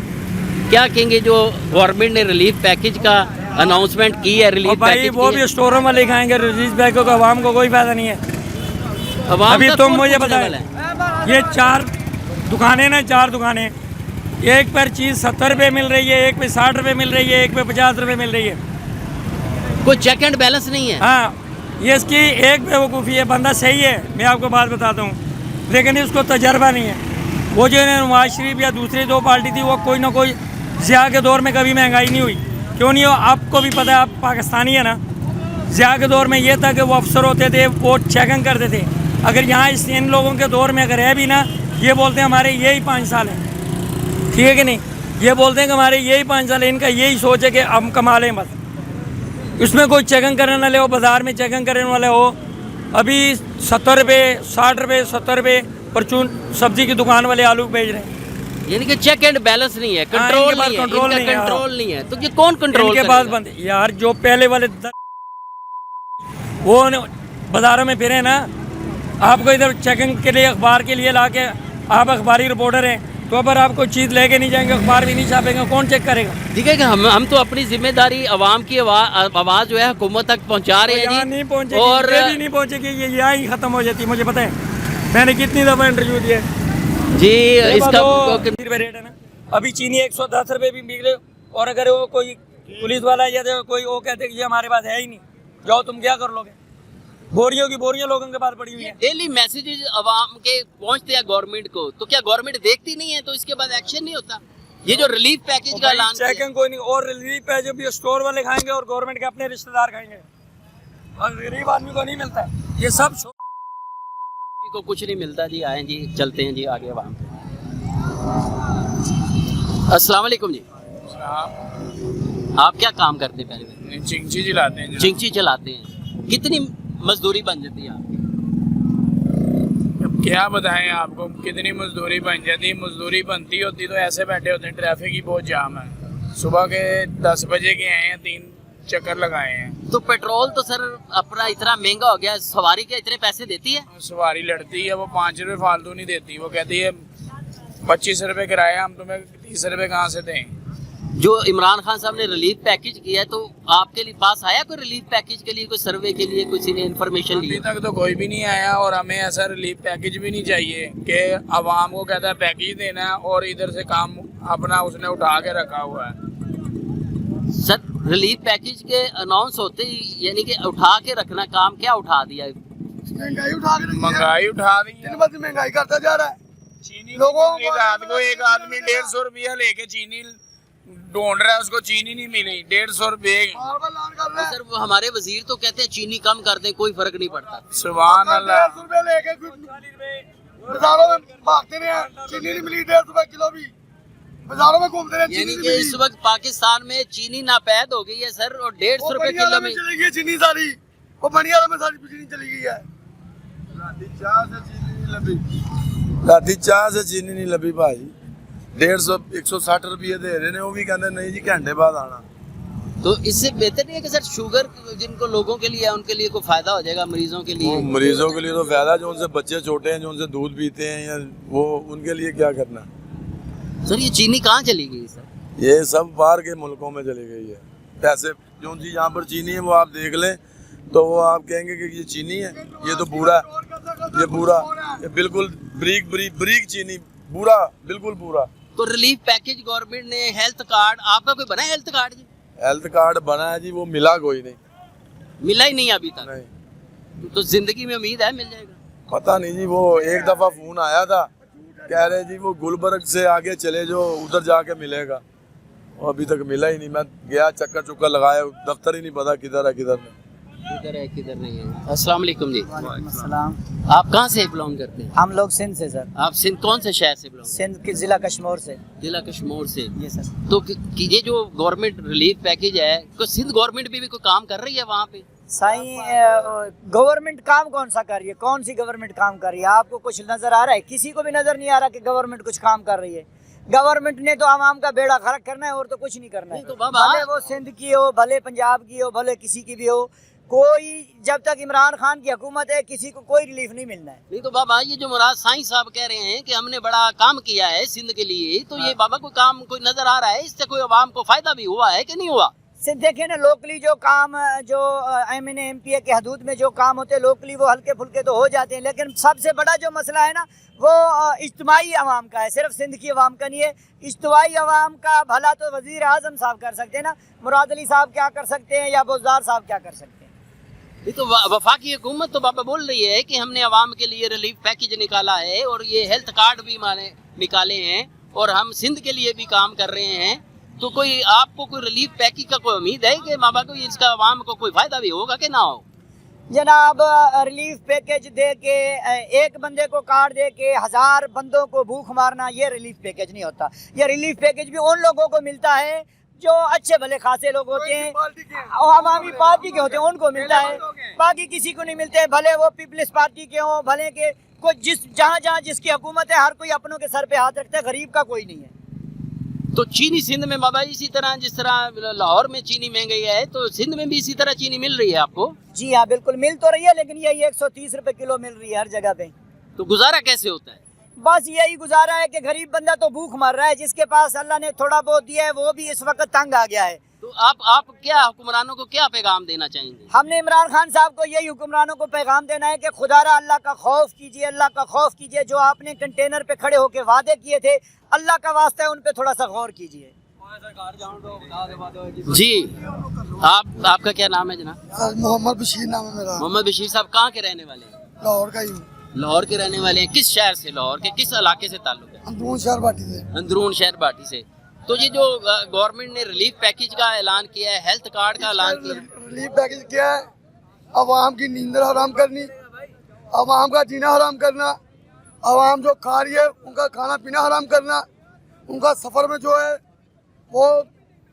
क्या कहेंगे जो गवर्नमेंट ने रिलीफ पैकेज का अनाउंसमेंट की है? रिलीफ पैकेज वो भी स्टोरों में लिखाएंगे रिलीफ पैकेज को, आवाम को कोई फायदा नहीं है। अभी तुम मुझे बताओ, ये 4 दुकानें ना, 4 दुकानें, एक पर चीज़ 70 रुपये मिल रही है, एक पे 60 रुपये मिल रही है, एक पे 50 रुपये मिल रही है। कोई चेक एंड बैलेंस नहीं है। हाँ, ये इसकी एक बेवकूफ़ी है। बंदा सही है, मैं आपको बात बताता हूँ, लेकिन इसको तजर्बा नहीं है। वो जो नवाज शरीफ या दूसरी 2 पार्टी थी, वो कोई ना कोई ज़िया के दौर में कभी महंगाई नहीं हुई। क्यों नहीं हो? आपको भी पता है, आप पाकिस्तानी है ना। ज़िया के दौर में ये था कि वो अफसर होते थे, वो चेकिंग करते थे। अगर यहाँ इन लोगों के दौर में अगर है भी ना, ये बोलते हैं हमारे यही 5 साल हैं, ठीक है कि नहीं? ये बोलते हैं कि हमारे यही 5 साल है, इनका यही सोच है कि हम कमा लें बस। इसमें कोई चेकिंग करने वाले हो, बाज़ार में चेकिंग करने वाले हो। अभी 70 रुपये, 60 रुपये, 70 रुपये परचून सब्जी की दुकान वाले आलू बेच रहे हैं। यानी कि चेक एंड बैलेंस नहीं है, कंट्रोल नहीं है, कंट्रोल नहीं है। तो ये कौन कंट्रोल के पास बंद यार? जो पहले वाले वो बाजारों में फिरे ना, आपको इधर चेकिंग के लिए अखबार के लिए ला के, आप अखबारी रिपोर्टर हैं, तो अगर आपको चीज़ लेके नहीं जाएंगे, अखबार भी नहीं छापेंगे, कौन चेक करेगा? ठीक है कि हम तो अपनी जिम्मेदारी अवाम की आवाज़ जो है हुकूमत तक पहुंचा रहे हैं जी। नहीं पहुंचेगी, और ये भी नहीं पहुंचेगी, ये यहाँ ही ख़त्म हो जाती है। मुझे पता है, मैंने कितनी दफ़ा इंटरव्यू दिए जी। इसका रेट है ना, अभी चीनी 110 रुपये भी बिक रहे। और अगर वो कोई पुलिस वाला या कोई वो कहते कि ये हमारे पास है ही नहीं, जाओ तुम क्या कर लोगे? बोरियों की बोरियां लोगों के पास पड़ी हुई है। डेली मैसेजेस अवाम के पहुंचते हैं गवर्नमेंट को, तो क्या गवर्नमेंट देखती नहीं है? तो इसके बाद एक्शन नहीं होता? ये जो रिलीफ पैकेज का ऐलान चेकिंग कोई नहीं, और रिलीफ पैकेज भी स्टोर वाले खाएंगे और गवर्नमेंट के अपने रिश्तेदार खाएंगे, और गरीब आदमी को नहीं मिलता है। ये सब को कुछ नहीं मिलता जी। आए जी, चलते हैं जी आगे अवाम। अस्सलाम वालेकुम जी। आप क्या काम करते हैं? पहले चिंची चलाते हैं। चिंची चलाते हैं। कितनी मजदूरी बन जाती है आपकी? अब क्या बताएं आपको, कितनी मजदूरी बन जाती है? मजदूरी बनती होती तो ऐसे बैठे होते हैं। ट्रैफिक ही बहुत जाम है। सुबह के 10 बजे के आए हैं, 3 चक्कर लगाए हैं। तो पेट्रोल तो सर अपना इतना महंगा हो गया, सवारी के इतने पैसे देती है? सवारी लड़ती है, वो 5 रुपये फालतू नहीं देती। वो कहती है 25 रुपये किराया, हम तुम्हें 30 रुपये कहाँ से दें? जो इमरान खान साहब ने रिलीफ पैकेज किया है, तो आपके लिए पास आया कोई रिलीफ पैकेज के लिए, कोई सर्वे के लिए किसी ने इन्फॉर्मेशन ली? अभी तक तो कोई भी नहीं आया, और हमें ऐसा रिलीफ पैकेज भी नहीं चाहिए कि आवाम को कहता है पैकेज देना है और इधर से काम अपना उसने उठा के रखा हुआ है। सर रिलीफ पैकेज के अनाउंस होते ही यानी कि उठा के रखना, काम क्या उठा दिया? महंगाई उठा के महंगाई उठा दी है। महंगाई करता जा रहा है। चीनी लोगों को रात को एक आदमी 150 रुपया लेके चीनी ढूंढ रहा है, उसको चीनी नहीं मिली। 150 रुपये। सर वो हमारे वजीर तो कहते हैं चीनी कम कर दें, कोई फर्क नहीं पड़ता। सुभान अल्लाह। 150 रुपये लेके बाजारों में भागते रहे, चीनी नहीं मिली। 150 रुपये किलो भी बाजारों में घूमते रहे। यानी कि इस वक्त पाकिस्तान में चीनी नापैद हो गई है सर, और 150 रुपये किलो में चली गई चीनी सारी। वो बनियारा में सारी चीनी चली गई है। ਲੱਭੀ ਰਾਤੀ ਚਾਹ ਸੇ ਚੀਨੀ ਨਹੀਂ ਲੱਭੀ ਭਾਈ 150 160 रुपये दे रहे ने वो भी कहते नहीं जी घंटे बाद आना। तो इससे बेहतर नहीं है कि सर शुगर जिनको लोगों के लिए है उनके लिए कोई फायदा हो जाएगा मरीजों के लिए? मरीजों के लिए तो फायदा, जो उनसे बच्चे छोटे हैं जो उनसे दूध पीते हैं या वो उनके लिए क्या करना। सर ये चीनी कहाँ चली गई सर? ये सब बाहर के मुल्कों में चली गई है। पैसे जो चीज यहाँ पर चीनी है वो आप देख लें तो वो आप कहेंगे कि ये चीनी है, ये तो पूरा, ये पूरा, ये बिल्कुल ब्रीक ब्रीक ब्रीक चीनी, पूरा बिल्कुल पूरा। तो रिलीफ पैकेज गवर्नमेंट ने, हेल्थ कार्ड, आपका कोई बना है हेल्थ कार्ड जी? हेल्थ कार्ड बना है जी, वो मिला कोई नहीं, मिला ही नहीं अभी तक। नहीं। तो जिंदगी में उम्मीद है मिल जाएगा? पता नहीं जी, वो एक दफा फोन आया था, कह रहे जी वो गुलबर्ग से आगे चले जो उधर जाके मिलेगा, वो अभी तक मिला ही नहीं। मैं गया चक्कर चुक्कर लगाया, दफ्तर ही नहीं पता किधर है किधर नहीं। किधर है किधर नहीं है। अस्सलाम वालेकुम जी। अस्सलाम। आप कहाँ से बिलोंग करते हैं? हम लोग सिंध से सर। आप सिंध कौन से शहर से बिलोंग? सिंध के जिला कश्मीर से। जिला कश्मीर से। ये सर। तो ये जो गवर्नमेंट रिलीफ पैकेज है, तो सिंध गवर्नमेंट भी कोई काम कर रही है वहाँ पे? साईं गवर्नमेंट काम कौन सा कर रही है? कौन सी गवर्नमेंट काम कर रही है? आपको कुछ नजर आ रहा है? किसी को भी नजर नहीं आ रहा कि गवर्नमेंट कुछ काम कर रही है। गवर्नमेंट ने तो आवाम का बेड़ा गर्क करना है और तो कुछ नहीं करना है। तो बाबा भले वो सिंध की हो, भले पंजाब की हो, भले किसी की भी हो, कोई जब तक इमरान खान की हुकूमत है किसी को कोई रिलीफ नहीं मिलना है। नहीं तो बाबा ये जो मुराद साईं साहब कह रहे हैं कि हमने बड़ा काम किया है सिंध के लिए, तो ये बाबा कोई काम कोई नजर आ रहा है, इससे कोई आवाम को फायदा भी हुआ है कि नहीं हुआ? सिर्फ देखें ना, लोकली जो काम जो एमएनए एमपीए के हदूद में जो काम होते हैं लोकली वो हल्के फुल्के तो हो जाते हैं, लेकिन सबसे बड़ा जो मसला है ना वो इज्तिमाई अवाम का है, सिर्फ सिंध की अवाम का नहीं है। इज्तिमाई अवाम का भला तो वजीर आजम साहब कर सकते हैं ना, मुराद अली साहब क्या कर सकते हैं या बोजदार साहब क्या कर सकते हैं। ये तो वफाकी हुकूमत तो बाबा बोल रही है कि हमने अवाम के लिए रिलीफ पैकेज निकाला है और ये हेल्थ कार्ड भी माने निकाले हैं और हम सिंध के लिए भी काम कर रहे हैं, तो कोई आपको कोई रिलीफ पैकेज का कोई उम्मीद है कि बाबा को इसका अवाम को कोई फायदा भी होगा कि ना हो? जनाब रिलीफ पैकेज दे के एक बंदे को कार्ड दे के 1000 बंदों को भूख मारना, ये रिलीफ पैकेज नहीं होता। ये रिलीफ पैकेज भी उन लोगों को मिलता है जो अच्छे भले खासे लोग होते हैं और अवामी पार्टी के होते हैं, उनको मिलता है, बाकी किसी को नहीं मिलते। भले वो पीपल्स पार्टी के हों, भले के कोई जहाँ जिसकी हुकूमत है, हर कोई अपनों के सर पे हाथ रखता है, गरीब का कोई नहीं है। तो चीनी सिंध में बाबा इसी तरह जिस तरह लाहौर में चीनी महंगी है, तो सिंध में भी इसी तरह चीनी मिल रही है आपको? जी हाँ बिल्कुल मिल तो रही है, लेकिन यही 130 रुपए किलो मिल रही है हर जगह पे। तो गुजारा कैसे होता है? बस यही गुजारा है कि गरीब बंदा तो भूख मर रहा है, जिसके पास अल्लाह ने थोड़ा बहुत दिया है वो भी इस वक्त तंग आ गया है। तो आप क्या हुक्मरानों को क्या पैगाम देना चाहेंगे? हमने इमरान खान साहब को यही हुक्मरानों को पैगाम देना है कि खुदारा अल्लाह का खौफ कीजिए, अल्लाह का खौफ कीजिए। जो आपने कंटेनर पे खड़े होके वादे किए थे, अल्लाह का वास्ता है उन पे थोड़ा सा गौर कीजिए। जी आपका क्या नाम है जनाब? मोहम्मद बशीर नाम है मेरा। मोहम्मद बशीर साहब कहाँ के रहने वाले हैं? लाहौर का ही हूँ। लाहौर के रहने वाले हैं। किस शहर से? लाहौर के किस इलाके से ताल्लुक है? अंदरून शहर बाटी से। अंदरून शहर बाटी से। तो ये जो गवर्नमेंट ने रिलीफ पैकेज का ऐलान किया है, हेल्थ कार्ड का ऐलान किया है, रिलीफ पैकेज क्या है? अवाम की नींद हराम करनी, अवाम का जीना हराम करना, अवाम जो खा रही है उनका खाना पीना हराम करना, उनका सफ़र में जो है वो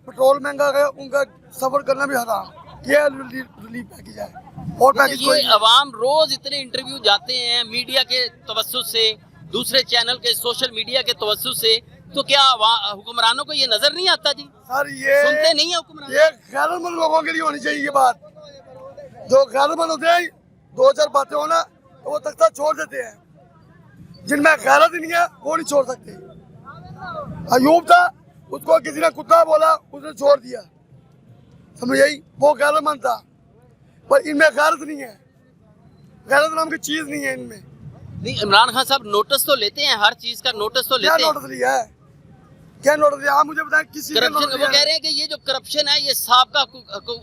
पेट्रोल महंगा है, उनका सफ़र करना भी हराम। ये रिलीफ पैकेज है और पैकेज ये अवाम रोज इतने इंटरव्यू जाते हैं मीडिया के तवज्जुह से, दूसरे चैनल के सोशल मीडिया के तवज्जुह से, तो क्या हुक्मरानों को ये नजर नहीं आता जी? सर ये सुनते नहीं है हुक्मरान? ये गैरतमंद लोगों के लिए होनी चाहिए ये बात। जो गैरतमंद होते हैं, 2-4 बातें हो ना तो वो तख्ता छोड़ देते हैं, जिनमें गैरत नहीं है वो नहीं छोड़ सकते। अयूब था, उसको किसी ने कुत्ता बोला, उसने छोड़ दिया, समझ आई? वो गैरतमंद था, पर इनमें गैरत नहीं है, गैरत नाम की चीज नहीं है इनमें। नहीं, इमरान खान साहब नोटिस तो लेते हैं, हर चीज का नोटिस तो लेते हैं। क्या नोटिस लिया है? क्या नोटिस लिया? आप मुझे बताएं किसी ने करप्शन, वो कह रहे हैं कि ये जो करप्शन है ये साबका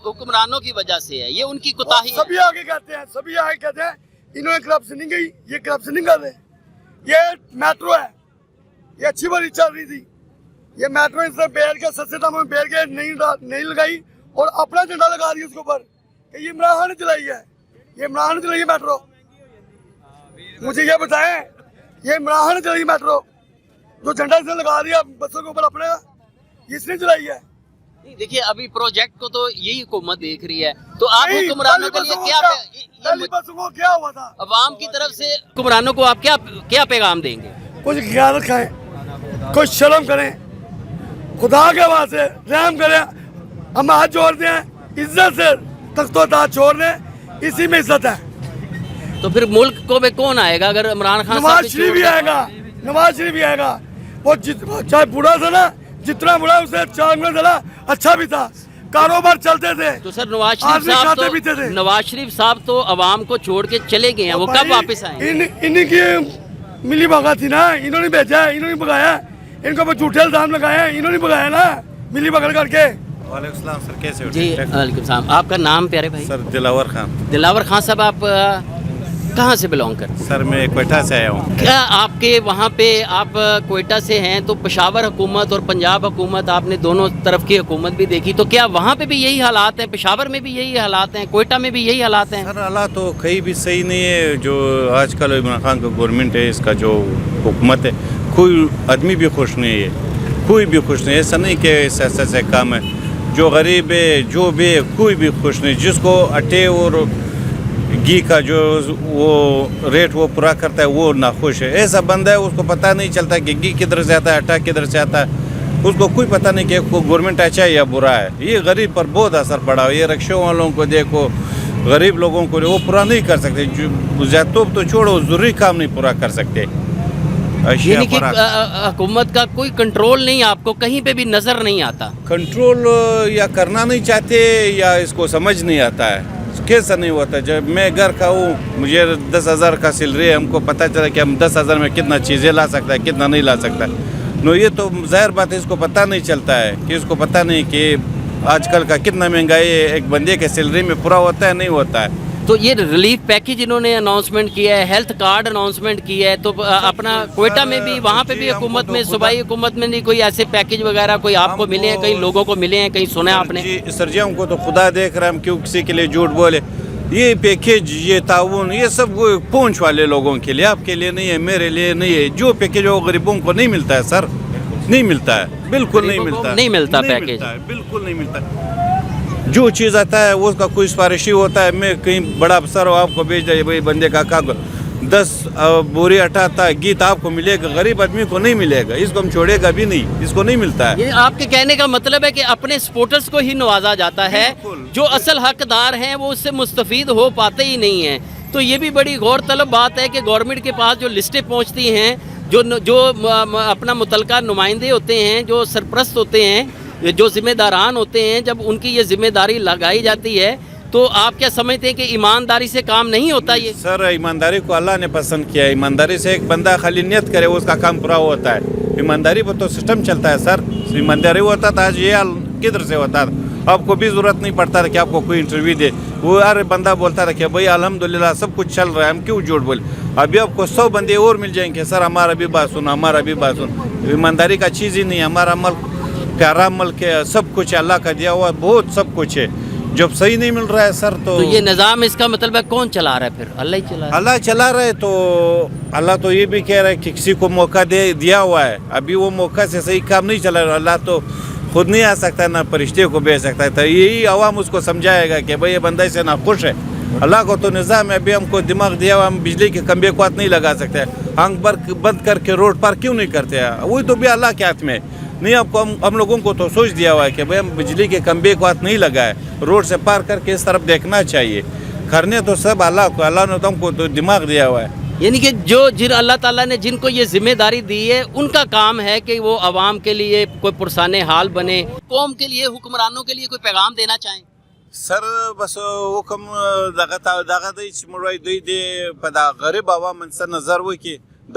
हुक्मरानों की वजह से है, ये उनकी कोताही है। सभी आगे कहते हैं, सभी आगे कहते हैं इन्होंने करप्शन नहीं की, ये करप्शन नहीं कर रहे। ये मेट्रो है, ये अच्छी भली चल रही थी, ये मेट्रो इसने बैठ के सस्ते दामों में बैठ के नहीं लगाई और अपना झंडा लगा दिया उसके ऊपर कि ये इमरान खान ने चलाई है, ये इमरान खान ने चलाई है मेट्रो। मुझे ये बताएं, ये इमरान खान ने चलाई मेट्रो, जो झंडा इसने लगा दिया बसों के ऊपर अपने, इसने चलाई है। देखिए अभी प्रोजेक्ट को तो यही हुकूमत देख रही है, तो आप हुक्मरानों के लिए क्या हुआ था? अवाम की तरफ से हुक्मरानों को आप क्या पैगाम देंगे? कुछ ख्याल रखें, कुछ शर्म करें, खुदा के वास्ते रहम करें, हम हाथ जोड़ दें, इज्जत से तख्तो ताज छोड़ दें, इसी में इज्जत है। तो फिर मुल्क को में कौन आएगा अगर इमरान खान नवाज शरीफ भी आएगा, नवाज शरीफ भी आएगा। वो चाहे बूढ़ा था ना, जितना बूढ़ा उसे चांद चला अच्छा भी था, कारोबार चलते थे। तो सर नवाज शरीफ साहब तो अवाम को छोड़ के चले गए हैं, वो कब वापस आएंगे? इन्हीं की मिली भगा थी ना, इन्होंने भेजा है, इन्होंने भगाया, इनको झूठे इल्जाम लगाया, इन्होंने भगाया ना मिली भगत करके। वालेकुम सलाम सर, कैसे हो? जी वालेकुम सलाम। आपका नाम प्यारे भाई? सर दिलावर खान। दिलावर खान साहब, आप कहाँ से बिलोंग करते हैं? सर मैं क्वेटा से आया हूँ। क्या आपके वहाँ पे, आप क्वेटा से हैं तो पेशावर हुकूमत और पंजाब हुकूमत, आपने दोनों तरफ की हुकूमत भी देखी, तो क्या वहाँ पे भी यही हालात हैं? पेशावर में भी यही हालात हैं? क्वेटा में भी यही हालात हैं? सर हालात तो कहीं भी सही नहीं है। जो आजकल इमरान खान का गवर्नमेंट है, इसका जो हुकूमत है, कोई आदमी भी खुश नहीं है, कोई भी खुश नहीं है। ऐसा नहीं कि ऐसा काम है, जो गरीब है जो भी है कोई भी खुश नहीं। जिसको आटे और घी का जो वो रेट वो पूरा करता है वो नाखुश है। ऐसा बंदा है, उसको पता नहीं चलता कि घी किधर से आता है, आटा किधर से आता है, उसको कोई पता नहीं कि गवर्नमेंट अच्छा है या बुरा है। ये गरीब पर बहुत असर पड़ा। ये रिक्शों वालों को देखो, गरीब लोगों को वो पूरा नहीं कर सकते, तो छोड़ो, जरूरी काम नहीं पूरा कर सकते। यानी कि हुकूमत का कोई कंट्रोल नहीं, आपको कहीं पे भी नजर नहीं आता? कंट्रोल या करना नहीं चाहते या इसको समझ नहीं आता है। कैसा नहीं होता? जब मैं घर का हूँ, मुझे 10,000 का सैलरी है, हमको पता चला कि हम 10,000 में कितना चीज़ें ला सकता है, कितना नहीं ला सकता। नो ये तो जाहिर बात है, इसको पता नहीं चलता है कि इसको पता नहीं कि आजकल का कितना महंगाई एक बंदे के सैलरी में पूरा होता है नहीं होता है। तो ये रिलीफ पैकेज इन्होंने अनाउंसमेंट किया है, हेल्थ कार्ड अनाउंसमेंट किया है, तो अपना क्वेटा में भी, वहाँ पे भी हुकूमत में, सूबाई हुकूमत में नहीं कोई ऐसे पैकेज वगैरह कोई आपको मिले हैं? कई लोगों को मिले हैं, कहीं सुना है आपने? जी सर जी, हमको तो खुदा देख रहा है, हम क्यों किसी के लिए झूठ बोले। ये पैकेज, ये ताउन, ये सब पहुँच वाले लोगों के लिए, आपके लिए नहीं है, मेरे लिए नहीं है। जो पैकेज वो गरीबों को नहीं मिलता है सर, नहीं मिलता है, बिल्कुल नहीं मिलता, नहीं मिलता पैकेज, बिल्कुल नहीं मिलता। जो चीज़ आता है वो उसका कोई सिफारिशी होता है। मैं कहीं बड़ा अफसर हो, आपको भेज दिया भाई बंदे का कागज 10 बोरी आटा आता है, गीत आपको मिलेगा, गरीब आदमी को नहीं मिलेगा। इसको हम छोड़ेगा भी नहीं, इसको नहीं मिलता है। ये आपके कहने का मतलब है कि अपने सपोर्टर्स को ही नवाजा जाता है, जो असल हकदार हैं वो उससे मुस्तफीद हो पाते ही नहीं हैं। तो ये भी बड़ी गौरतलब बात है कि गवर्नमेंट के पास जो लिस्टें पहुँचती हैं, जो अपना मुतलका नुमाइंदे होते हैं, जो सरप्रस्त होते हैं, जो जिम्मेदारान होते हैं, जब उनकी ये जिम्मेदारी लगाई जाती है, तो आप क्या समझते हैं कि ईमानदारी से काम नहीं होता? ये सर ईमानदारी को अल्लाह ने पसंद किया है। ईमानदारी से एक बंदा खाली नियत करे उसका काम पूरा होता है। ईमानदारी पर तो सिस्टम चलता है सर। ईमानदारी होता था, आज ये हाल किधर से होता था? आपको भी ज़रूरत नहीं पड़ता था कि आपको कोई इंटरव्यू दे। वो हर बंदा बोलता था कि भाई अल्हम्दुलिल्लाह सब कुछ चल रहा है, हम क्यों झूठ बोले। अभी आपको 100 बंदे और मिल जाएंगे, सर हमारा भी बात सुनो, हमारा भी बात सुनो। ईमानदारी का चीज़ ही नहीं है। हमारा अमल प्यारा अमल के सब कुछ अल्लाह का दिया हुआ, बहुत सब कुछ है। जब सही नहीं मिल रहा है सर तो ये निज़ाम, इसका मतलब है कौन चला रहा है? फिर अल्लाह ही चला रहा है। अल्लाह चला रहा है। तो अल्लाह तो ये भी कह रहा है कि किसी को मौका दिया हुआ है, अभी वो मौका से सही काम नहीं चला रहा। अल्लाह तो खुद नहीं आ सकता, ना फरिश्ते को भेज सकता है। तो यही आवाम उसको समझाएगा कि भाई ये बंदा इससे ना खुश है। अल्लाह को तो निज़ाम है, अभी हमको दिमाग दिया हुआ, हम बिजली के खंबे को हाथ नहीं लगा सकते। आंख बंद करके रोड पर क्यों नहीं करते हैं? वही तो भी अल्लाह के हाथ में नहीं। आपको हम लोगों को तो सोच दिया हुआ है कि भाई हम बिजली के खंबे को हाथ नहीं लगाए, रोड से पार करके इस तरफ देखना चाहिए। करने तो सब अल्लाह को, अल्लाह ने तो हमको तो दिमाग दिया हुआ है। यानी कि जिन अल्लाह ताला ने जिनको ये जिम्मेदारी दी है, उनका काम है कि वो आवाम के लिए कोई पुरसाने हाल बने। कौम के लिए, हुक्मरानों के लिए कोई पैगाम देना चाहें? सर बस हुक्म दगा दे पदा गरीब आवाम से नजर वो कि द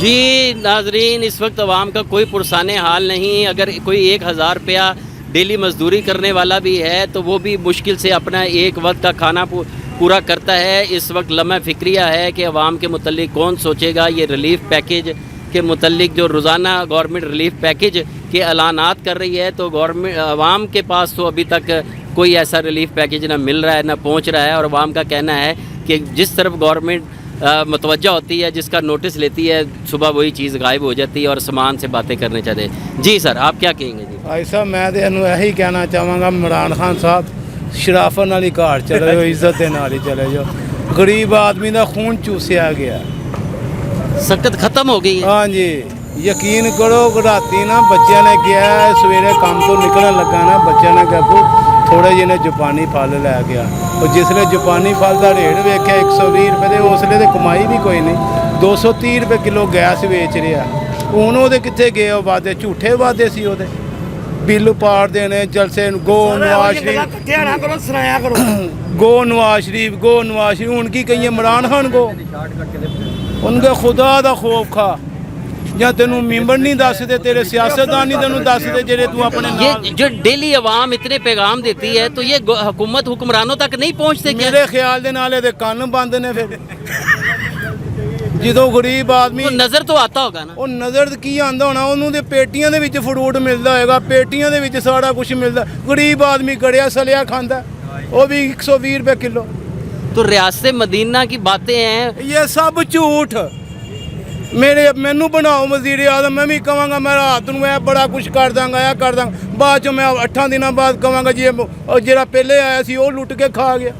जी नाजरीन, इस वक्त आवाम का कोई पुरसाने हाल नहीं। अगर कोई 1000 रुपया डेली मजदूरी करने वाला भी है तो वो भी मुश्किल से अपना एक वक्त का खाना पूरा करता है। इस वक्त लम्हा फिक्रिया है कि आवाम के मुतल्लिक कौन सोचेगा। ये रिलीफ पैकेज के मुतल्लिक जो रोज़ाना गवर्नमेंट रिलीफ पैकेज के ऐलानात कर रही है, तो गवर्नमेंट आवाम के पास तो अभी तक कोई ऐसा रिलीफ पैकेज ना मिल रहा है, ना पहुँच रहा है। और आवाम का कहना है कि जिस तरफ गवर्नमेंट मुतवज्जा होती है, जिसका नोटिस लेती है, सुबह वही चीज़ गायब हो जाती है और सामान से बातें करने चाहते हैं। जी सर, आप क्या कहेंगे? जी भाई साहब, मैं तो इन्हू यही कहना चाहूँगा, इमरान खान साहब शराफत नाल ही घर चले जाओ, इज्जत के नाल ही चले जाओ। गरीब आदमी का खून चूसिया गया, सकत खत्म हो गई है। हाँ जी, यकीन करो, राती ना बच्चे ने किया, सवेरे काम तो निकलन लगा ना, बच्चे ने कहा थोड़े जिन्हें जापानी फल लै गया। और जिसले जापानी फल का रेट वेख्या 120 रुपये, उसले तो कमाई भी कोई नहीं। 230 रुपये किलो गैस बेच रहा। हूँ वो कितने गए वादे, झूठे वादे सी वो बिल पाड़ देने, जलसे गो नवाज शरीफ, गो नवाज शरीफ, गो नवाज शरीफ। उनकी कही इमरान खान को उनके खुदा का खौफ खा, या तेनू मेंबर नहीं दसदे, तेरे सियासतदान नहीं तेनू दसदे जेड़े तू अपने ये जो डेली आवाम इतने पैगाम देती है, तो ये हुकूमत हुक्मरानों तक नहीं पहुँचते? मेरे ख्याल दे नाल दे कान बंद ने। फिर जो गरीब आदमी नज़र तो आता होगा ना, वो नज़र की आंदा होना, उन्होंने पेटियां दे विच फ्रूट मिलता होगा, पेटियां दे विच सारा कुछ मिलता। गरीब आदमी गड़िया सलिया खांदा, वो भी 120 रुपये किलो। तो रियासत मदीना की बातें हैं, ये सब झूठ। मैनू बनाओ वज़ीर आज़म, मैं भी कहांगा मैं रात नूं मैं बड़ा कुछ कर दांगा, या कर दांगा, बाद चो मैं 8 दिनों बाद कहांगा जी जो पहले आया सी वो लुट के खा गया।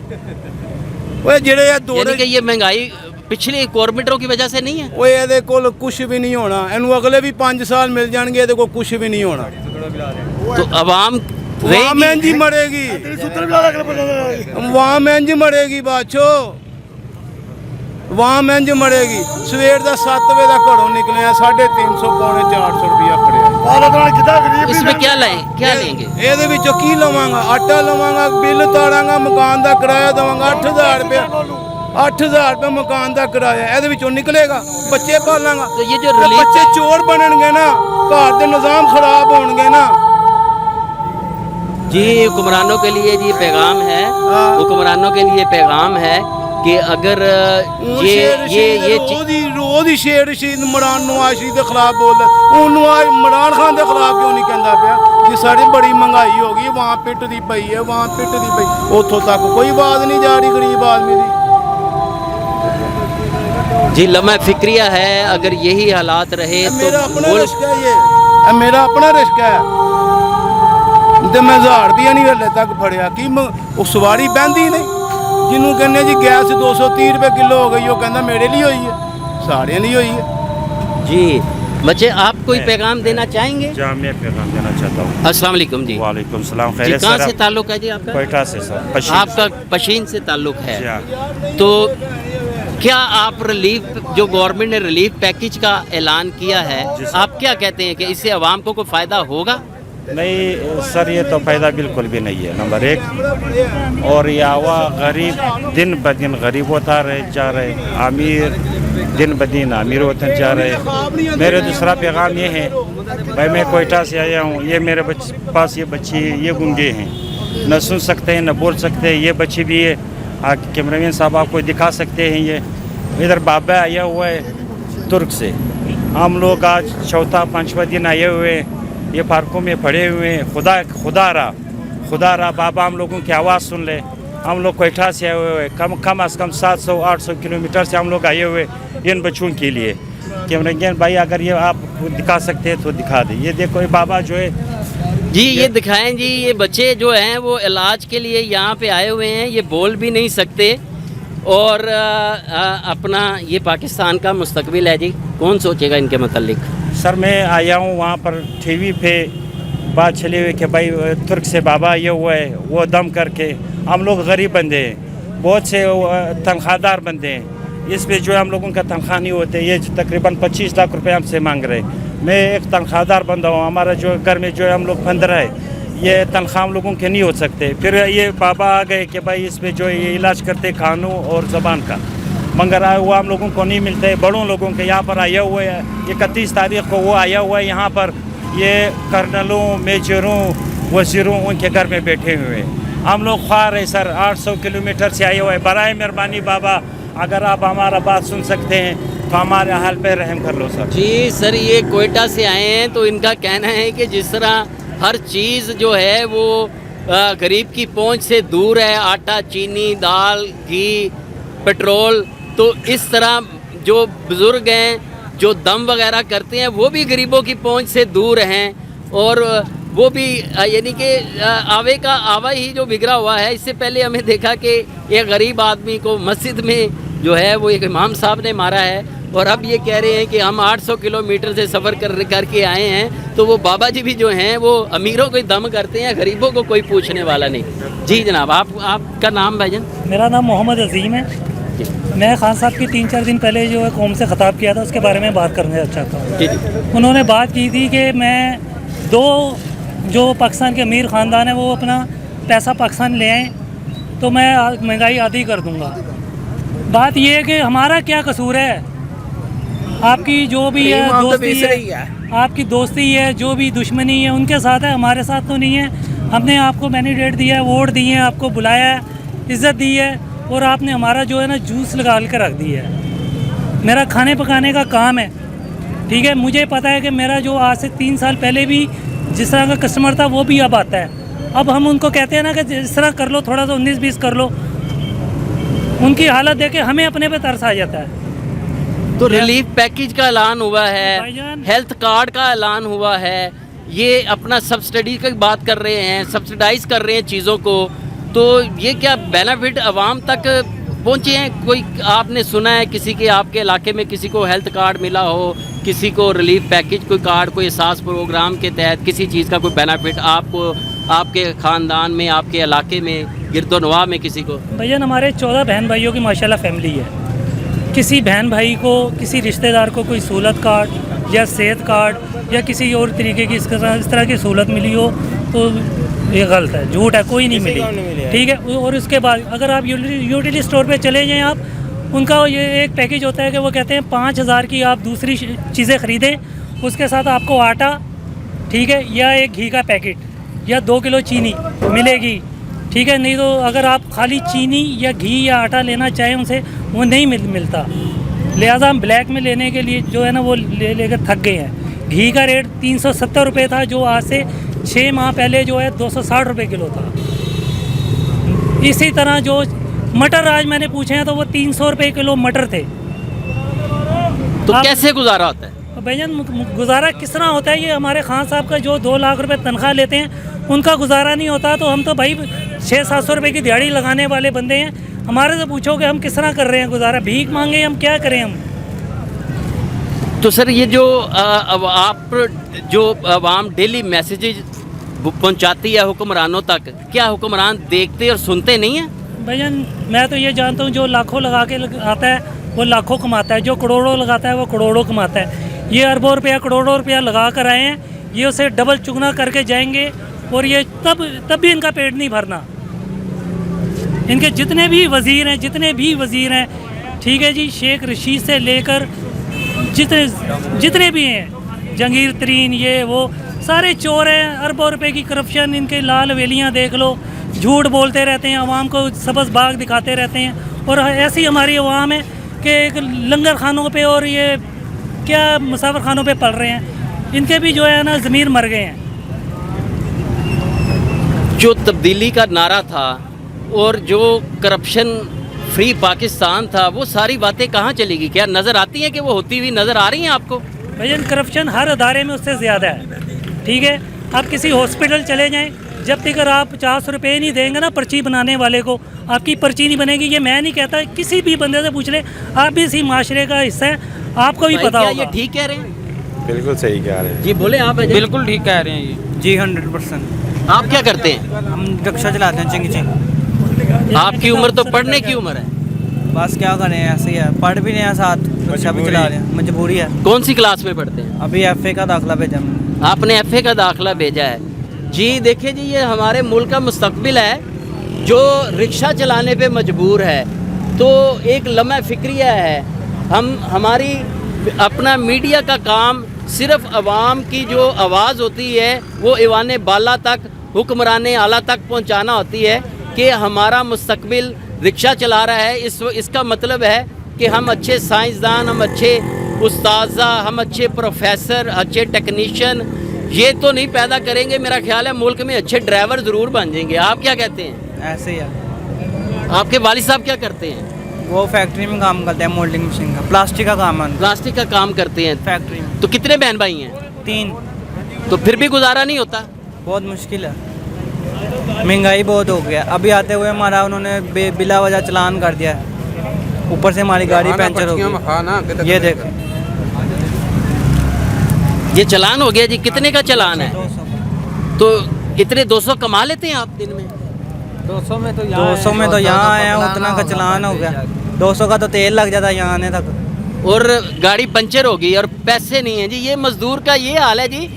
वो जेड़े यानी कि ये महंगाई पिछली गवर्नमेंटों की वजह से नहीं है। वो ये कोल कुछ भी नहीं होना, इनू अगले भी 5 साल मिल जाएंगे, ये कोल कुछ भी नहीं होना। तो अवाम इंज ही मरेगी, वाम इंज मरेगी, बादशो वाम इंज मरेगी। सवेर का 7 बजे का घरों निकले, 350 पौने 400 रुपया फड़िया। इसमें क्या लाए, क्या लेंगे? ये की लवांगा, आटा लवांगा, बिल ताड़ांगा, मकान का किराया देवांगा 8000 रुपया, 8000 रुपये मकान का किराया, ये निकलेगा। बच्चे पालांगा, तो ये जो बच्चे चोर बननगे ना, घर के निज़ाम खराब होंगे ना। जी हुक्मरानों के लिए जी पैगाम है, हुक्मरानों के लिए पैगाम है कि अगर ये रोज ही शेर इमरान नवाज शरीफ के खिलाफ बोलता, इमरान खान के खिलाफ क्यों नहीं कहता पाया कि सारी बड़ी महंगाई हो गई, वहाँ पिटती पई है, वहाँ पिटती पई, उतों तक कोई बात नहीं जा रही गरीब आदमी की। जी लम्हा फिक्रिया है, अगर यही हालात रहे तो मेरा अपना रिस्क है, ये मेरा अपना रिस्क है। तो मैं 1000 रुपया नहीं हले तक फड़िया कि सवारी बहती नहीं। जिन्हों कहने जी गैस 230 रुपये किलो हो गई, वो कहना मेरे लिए हुई है, सारे लिए हुई है। जी बच्चे, आप कोई पैगाम देना चाहेंगे? जी मैं पैगाम देना चाहता हूँ। अस्सलाम वालेकुम जी। वालेकुम सलाम। जी कहाँ से ताल्लुक है जी आपका? कोयटा से सर। आपका पशीन से ताल्लुक है। तो क्या आप रिलीफ, जो गवर्नमेंट ने रिलीफ पैकेज का ऐलान किया है, आप क्या कहते हैं कि इससे आवाम को कोई फ़ायदा होगा? नहीं सर, ये तो फ़ायदा बिल्कुल भी नहीं है, नंबर 1। और ये आवा गरीब दिन ब दिन गरीब होता जा रहे, अमीर दिन ब दिन अमीर होते जा रहे। मेरे दूसरा पैगाम ये है, भाई मैं कोयटा से आया हूँ, ये मेरे पास ये बच्चे ये गूंगे हैं, न सुन सकते हैं न बोल सकते हैं। ये बच्चे भी है, कैमरामैन साहब आपको दिखा सकते हैं। ये इधर बाबा आया हुआ है तुर्क से, हम लोग आज 4-5वां दिन आए हुए हैं, ये पार्कों में पड़े हुए हैं। खुदा रहा बाबा हम लोगों की आवाज़ सुन ले। हम लोग कोयटा से आए हुए हैं, कम से कम 700-800 किलोमीटर से हम लोग आए हुए इन बच्चों के लिए। कैमरामैन भाई अगर ये आप दिखा सकते हैं तो दिखा दें। ये देखो ये बाबा जो है जी, ये दिखाएं जी। ये बच्चे जो हैं वो इलाज के लिए यहाँ पे आए हुए हैं, ये बोल भी नहीं सकते और अपना ये पाकिस्तान का मुस्तकबिल है जी, कौन सोचेगा इनके मतलब? सर मैं आया हूँ वहाँ पर टीवी पे बात चली हुई कि भाई तुर्क से बाबा ये हुआ है, वो दम करके हम लोग गरीब बंदे हैं, बहुत से तनख्वाहदार बंदे हैं, इस पे जो है हम लोगों का तनख्वाह नहीं होते। ये तकरीबन 25 लाख रुपए हमसे मांग रहे हैं। मैं एक तनख्वाहदार बंदा हूँ, हमारा जो घर में जो है हम लोग 15 है, ये तनख्वाह हम लोगों के नहीं हो सकते। फिर ये बाबा आ गए कि भाई इस पे जो है ये इलाज करते खानों और ज़बान का, मगर आया हुआ हम लोगों को नहीं मिलता है। बड़ों लोगों के यहाँ पर आया हुआ है, 31 तारीख को वो आया हुआ है यहाँ पर, ये कर्नलों, मेजरों, वजीरों उनके घर में बैठे हुए हैं। हम लोग ख्वार है सर, 800 किलोमीटर से आए हुए हैं। बराए मेहरबानी बाबा, अगर आप हमारा बात सुन सकते हैं तो हमारे हाल पे रहम कर लो सर। जी सर, ये कोयटा से आए हैं, तो इनका कहना है कि जिस तरह हर चीज़ जो है वो गरीब की पहुंच से दूर है, आटा, चीनी, दाल, घी, पेट्रोल, तो इस तरह जो बुज़ुर्ग हैं जो दम वगैरह करते हैं वो भी गरीबों की पहुंच से दूर हैं, और वो भी यानी कि आवा ही जो बिगड़ा हुआ है। इससे पहले हमें देखा कि एक गरीब आदमी को मस्जिद में जो है वो एक इमाम साहब ने मारा है, और अब ये कह रहे हैं कि हम 800 किलोमीटर से सफ़र करके आए हैं। तो वो बाबा जी भी जो हैं वो अमीरों को दम करते हैं, गरीबों को कोई पूछने वाला नहीं। जी जनाब, आपका नाम भाईजान? मेरा नाम मोहम्मद अजीम है। मैं खान साहब की 3-4 दिन पहले जो है कौम से ख़ताब किया था, उसके बारे में बात करना चाहता हूँ। उन्होंने बात की थी कि मैं जो पाकिस्तान के अमीर ख़ानदान है वो अपना पैसा पाकिस्तान ले आएँ तो मैं महंगाई आधी कर दूँगा। बात ये है कि हमारा क्या कसूर है, आपकी जो भी है दोस्ती है, आपकी दोस्ती है, जो भी दुश्मनी है उनके साथ है, हमारे साथ तो नहीं है। हमने आपको मैंडेट दिया है, वोट दिए हैं, आपको बुलाया है, इज़्ज़त दी है, और आपने हमारा जो है ना जूस लगा कर रख दिया है। मेरा खाने पकाने का काम है, ठीक है, मुझे पता है कि मेरा जो आज से 3 साल पहले भी जिस तरह का कस्टमर था वो भी अब आता है। अब हम उनको कहते हैं ना कि इस तरह कर लो, थोड़ा सा 19-20 कर लो, उनकी हालत देख के हमें अपने पे तरस आ जाता है। तो रिलीफ पैकेज का ऐलान हुआ है, हेल्थ कार्ड का ऐलान हुआ है, ये अपना सब्सिडी की बात कर रहे हैं, सब्सिडाइज कर रहे हैं चीज़ों को, तो ये क्या बेनिफिट आवाम तक पहुँचे हैं? कोई आपने सुना है किसी के आपके इलाके में किसी को हेल्थ कार्ड मिला हो, किसी को रिलीफ पैकेज कोई कार्ड, कोई एहसास प्रोग्राम के तहत किसी चीज़ का कोई बेनिफिट आपको, आपके ख़ानदान में, आपके इलाके में, गिरदोनवा में किसी को? भैया हमारे 14 बहन भाइयों की माशाल्लाह फैमिली है। किसी बहन भाई को, किसी रिश्तेदार को कोई सहूलत कार्ड या सेहत कार्ड या किसी और तरीके की इस तरह की सहूलत मिली हो तो ये गलत है, झूठ है, कोई नहीं मिली, ठीक है। और उसके बाद अगर आप यूटिलिटी स्टोर पे चले जाएं, आप उनका ये एक पैकेज होता है कि वो कहते हैं 5000 की आप दूसरी चीज़ें ख़रीदें, उसके साथ आपको आटा, ठीक है, या एक घी का पैकेट या 2 किलो चीनी मिलेगी, ठीक है। नहीं तो अगर आप खाली चीनी या घी या आटा लेना चाहें उनसे, वो नहीं मिलता। लिहाजा हम ब्लैक में लेने के लिए जो है ना वो लेकर थक गए हैं। घी का रेट 370 रुपये था, जो आज से 6 माह पहले जो है 260 रुपये किलो था। इसी तरह जो मटर आज मैंने पूछे हैं तो वो 300 रुपये किलो मटर थे। तो कैसे गुजारा होता है भाईजान? गुजारा किस तरह होता है? ये हमारे खान साहब का जो 2 लाख रुपए तनख्वाह लेते हैं उनका गुजारा नहीं होता, तो हम तो भाई 600-700 रुपये की दिहाड़ी लगाने वाले बंदे हैं। हमारे से पूछो कि हम किस तरह कर रहे हैं गुजारा, भीख मांगे, हम क्या करें हम? तो सर ये जो आप जो आवाम डेली मैसेजेज पहुंचाती है हुक्मरानों तक, क्या हुक्मरान देखते और सुनते नहीं हैं? भाईजान मैं तो ये जानता हूँ जो लाखों लगा के आता है वो लाखों कमाता है, जो करोड़ों लगाता है वो करोड़ों कमाता है। ये अरबों रुपया, करोड़ों रुपया लगा कर आए हैं, ये उसे डबल चुगना करके जाएंगे, और ये तब भी इनका पेट नहीं भरना। इनके जितने भी वज़ीर हैं, ठीक है जी, शेख रशीद से लेकर जितने भी हैं, जंगीर तरीन, ये वो सारे चोर हैं। अरबों रुपए की करप्शन, इनके लाल हवेलियाँ देख लो, झूठ बोलते रहते हैं, आवाम को सब्ज़ बाग दिखाते रहते हैं। और ऐसी हमारी आवाम है कि लंगर खानों पे और ये क्या मुसाफिर खानों पे पल रहे हैं, इनके भी जो है ना ज़मीर मर गए हैं। जो तब्दीली का नारा था और जो करप्शन फ्री पाकिस्तान था, वो सारी बातें कहाँ चली गई? क्या नज़र आती हैं कि वो होती हुई नज़र आ रही हैं आपको? भैया करप्शन हर अदारे में उससे ज़्यादा है, ठीक है। आप किसी हॉस्पिटल चले जाएं, जब तक आप 50 रुपये नहीं देंगे ना पर्ची बनाने वाले को, आपकी पर्ची नहीं बनेगी। ये मैं नहीं कहता, किसी भी बंदे से पूछ ले, आप भी इसी माशरे का हिस्सा है, आपको भी पता होगा। ये ठीक कह रहे हैं? बिल्कुल सही कह रहे हैं जी, बोले आप। बिल्कुल ठीक कह रहे हैं। जी 100%। आप क्या करते हैं? हम रिक्शा चलाते हैं चिंग चिंग। आपकी उम्र तो पढ़ने की उम्र है। बस क्या करें, ऐसे ही है, पढ़ भी नहीं है, साथ रिक्शा भी चला रहे हैं, मजबूरी है। कौन सी क्लास में पढ़ते हैं? अभी FA का दाखिला भेजा हमने। आपने FA का दाखिला भेजा है जी। देखिए जी, ये हमारे मुल्क का मुस्तकबिल है जो रिक्शा चलाने पे मजबूर है। तो एक लम्हा फिक्रिया है, हमारी अपना मीडिया का काम सिर्फ अवाम की जो आवाज़ होती है वो ईवान बाला तक, हुक्मरान आला तक पहुंचाना होती है कि हमारा मुस्तकबिल रिक्शा चला रहा है। इसका मतलब है कि हम अच्छे साइंसदान, हम अच्छे उस्ताज़ा, हम अच्छे प्रोफेसर, अच्छे टेक्नीशियन ये तो नहीं पैदा करेंगे। मेरा ख्याल है मुल्क में अच्छे ड्राइवर ज़रूर बन जाएंगे। आप क्या कहते हैं? ऐसे ही है। आपके वालिद साहब क्या करते हैं? वो फैक्ट्री में काम करते हैं, मोल्डिंग मशीन का, प्लास्टिक का काम है। प्लास्टिक का काम करते हैं फैक्ट्री में। तो कितने बहन भाई हैं? 3। तो फिर भी गुजारा नहीं होता? बहुत मुश्किल है, महंगाई बहुत हो गया। अभी आते हुए हमारा उन्होंने बिला वजह चलान कर दिया है, ऊपर से हमारी गाड़ी पंचर हो गई। ये देखो, ये चलान हो गया जी। कितने का चलान है? 200। तो इतने 200 कमा लेते हैं आप दिन में? 200 में तो यहाँ आए हैं, उतना का चलान हो गया। 200 का तो तेल लग जाता है यहाँ आने तक। और गाड़ी पंचर हो गई और पैसे नहीं है जी। ये मजदूर का ये हाल है जी,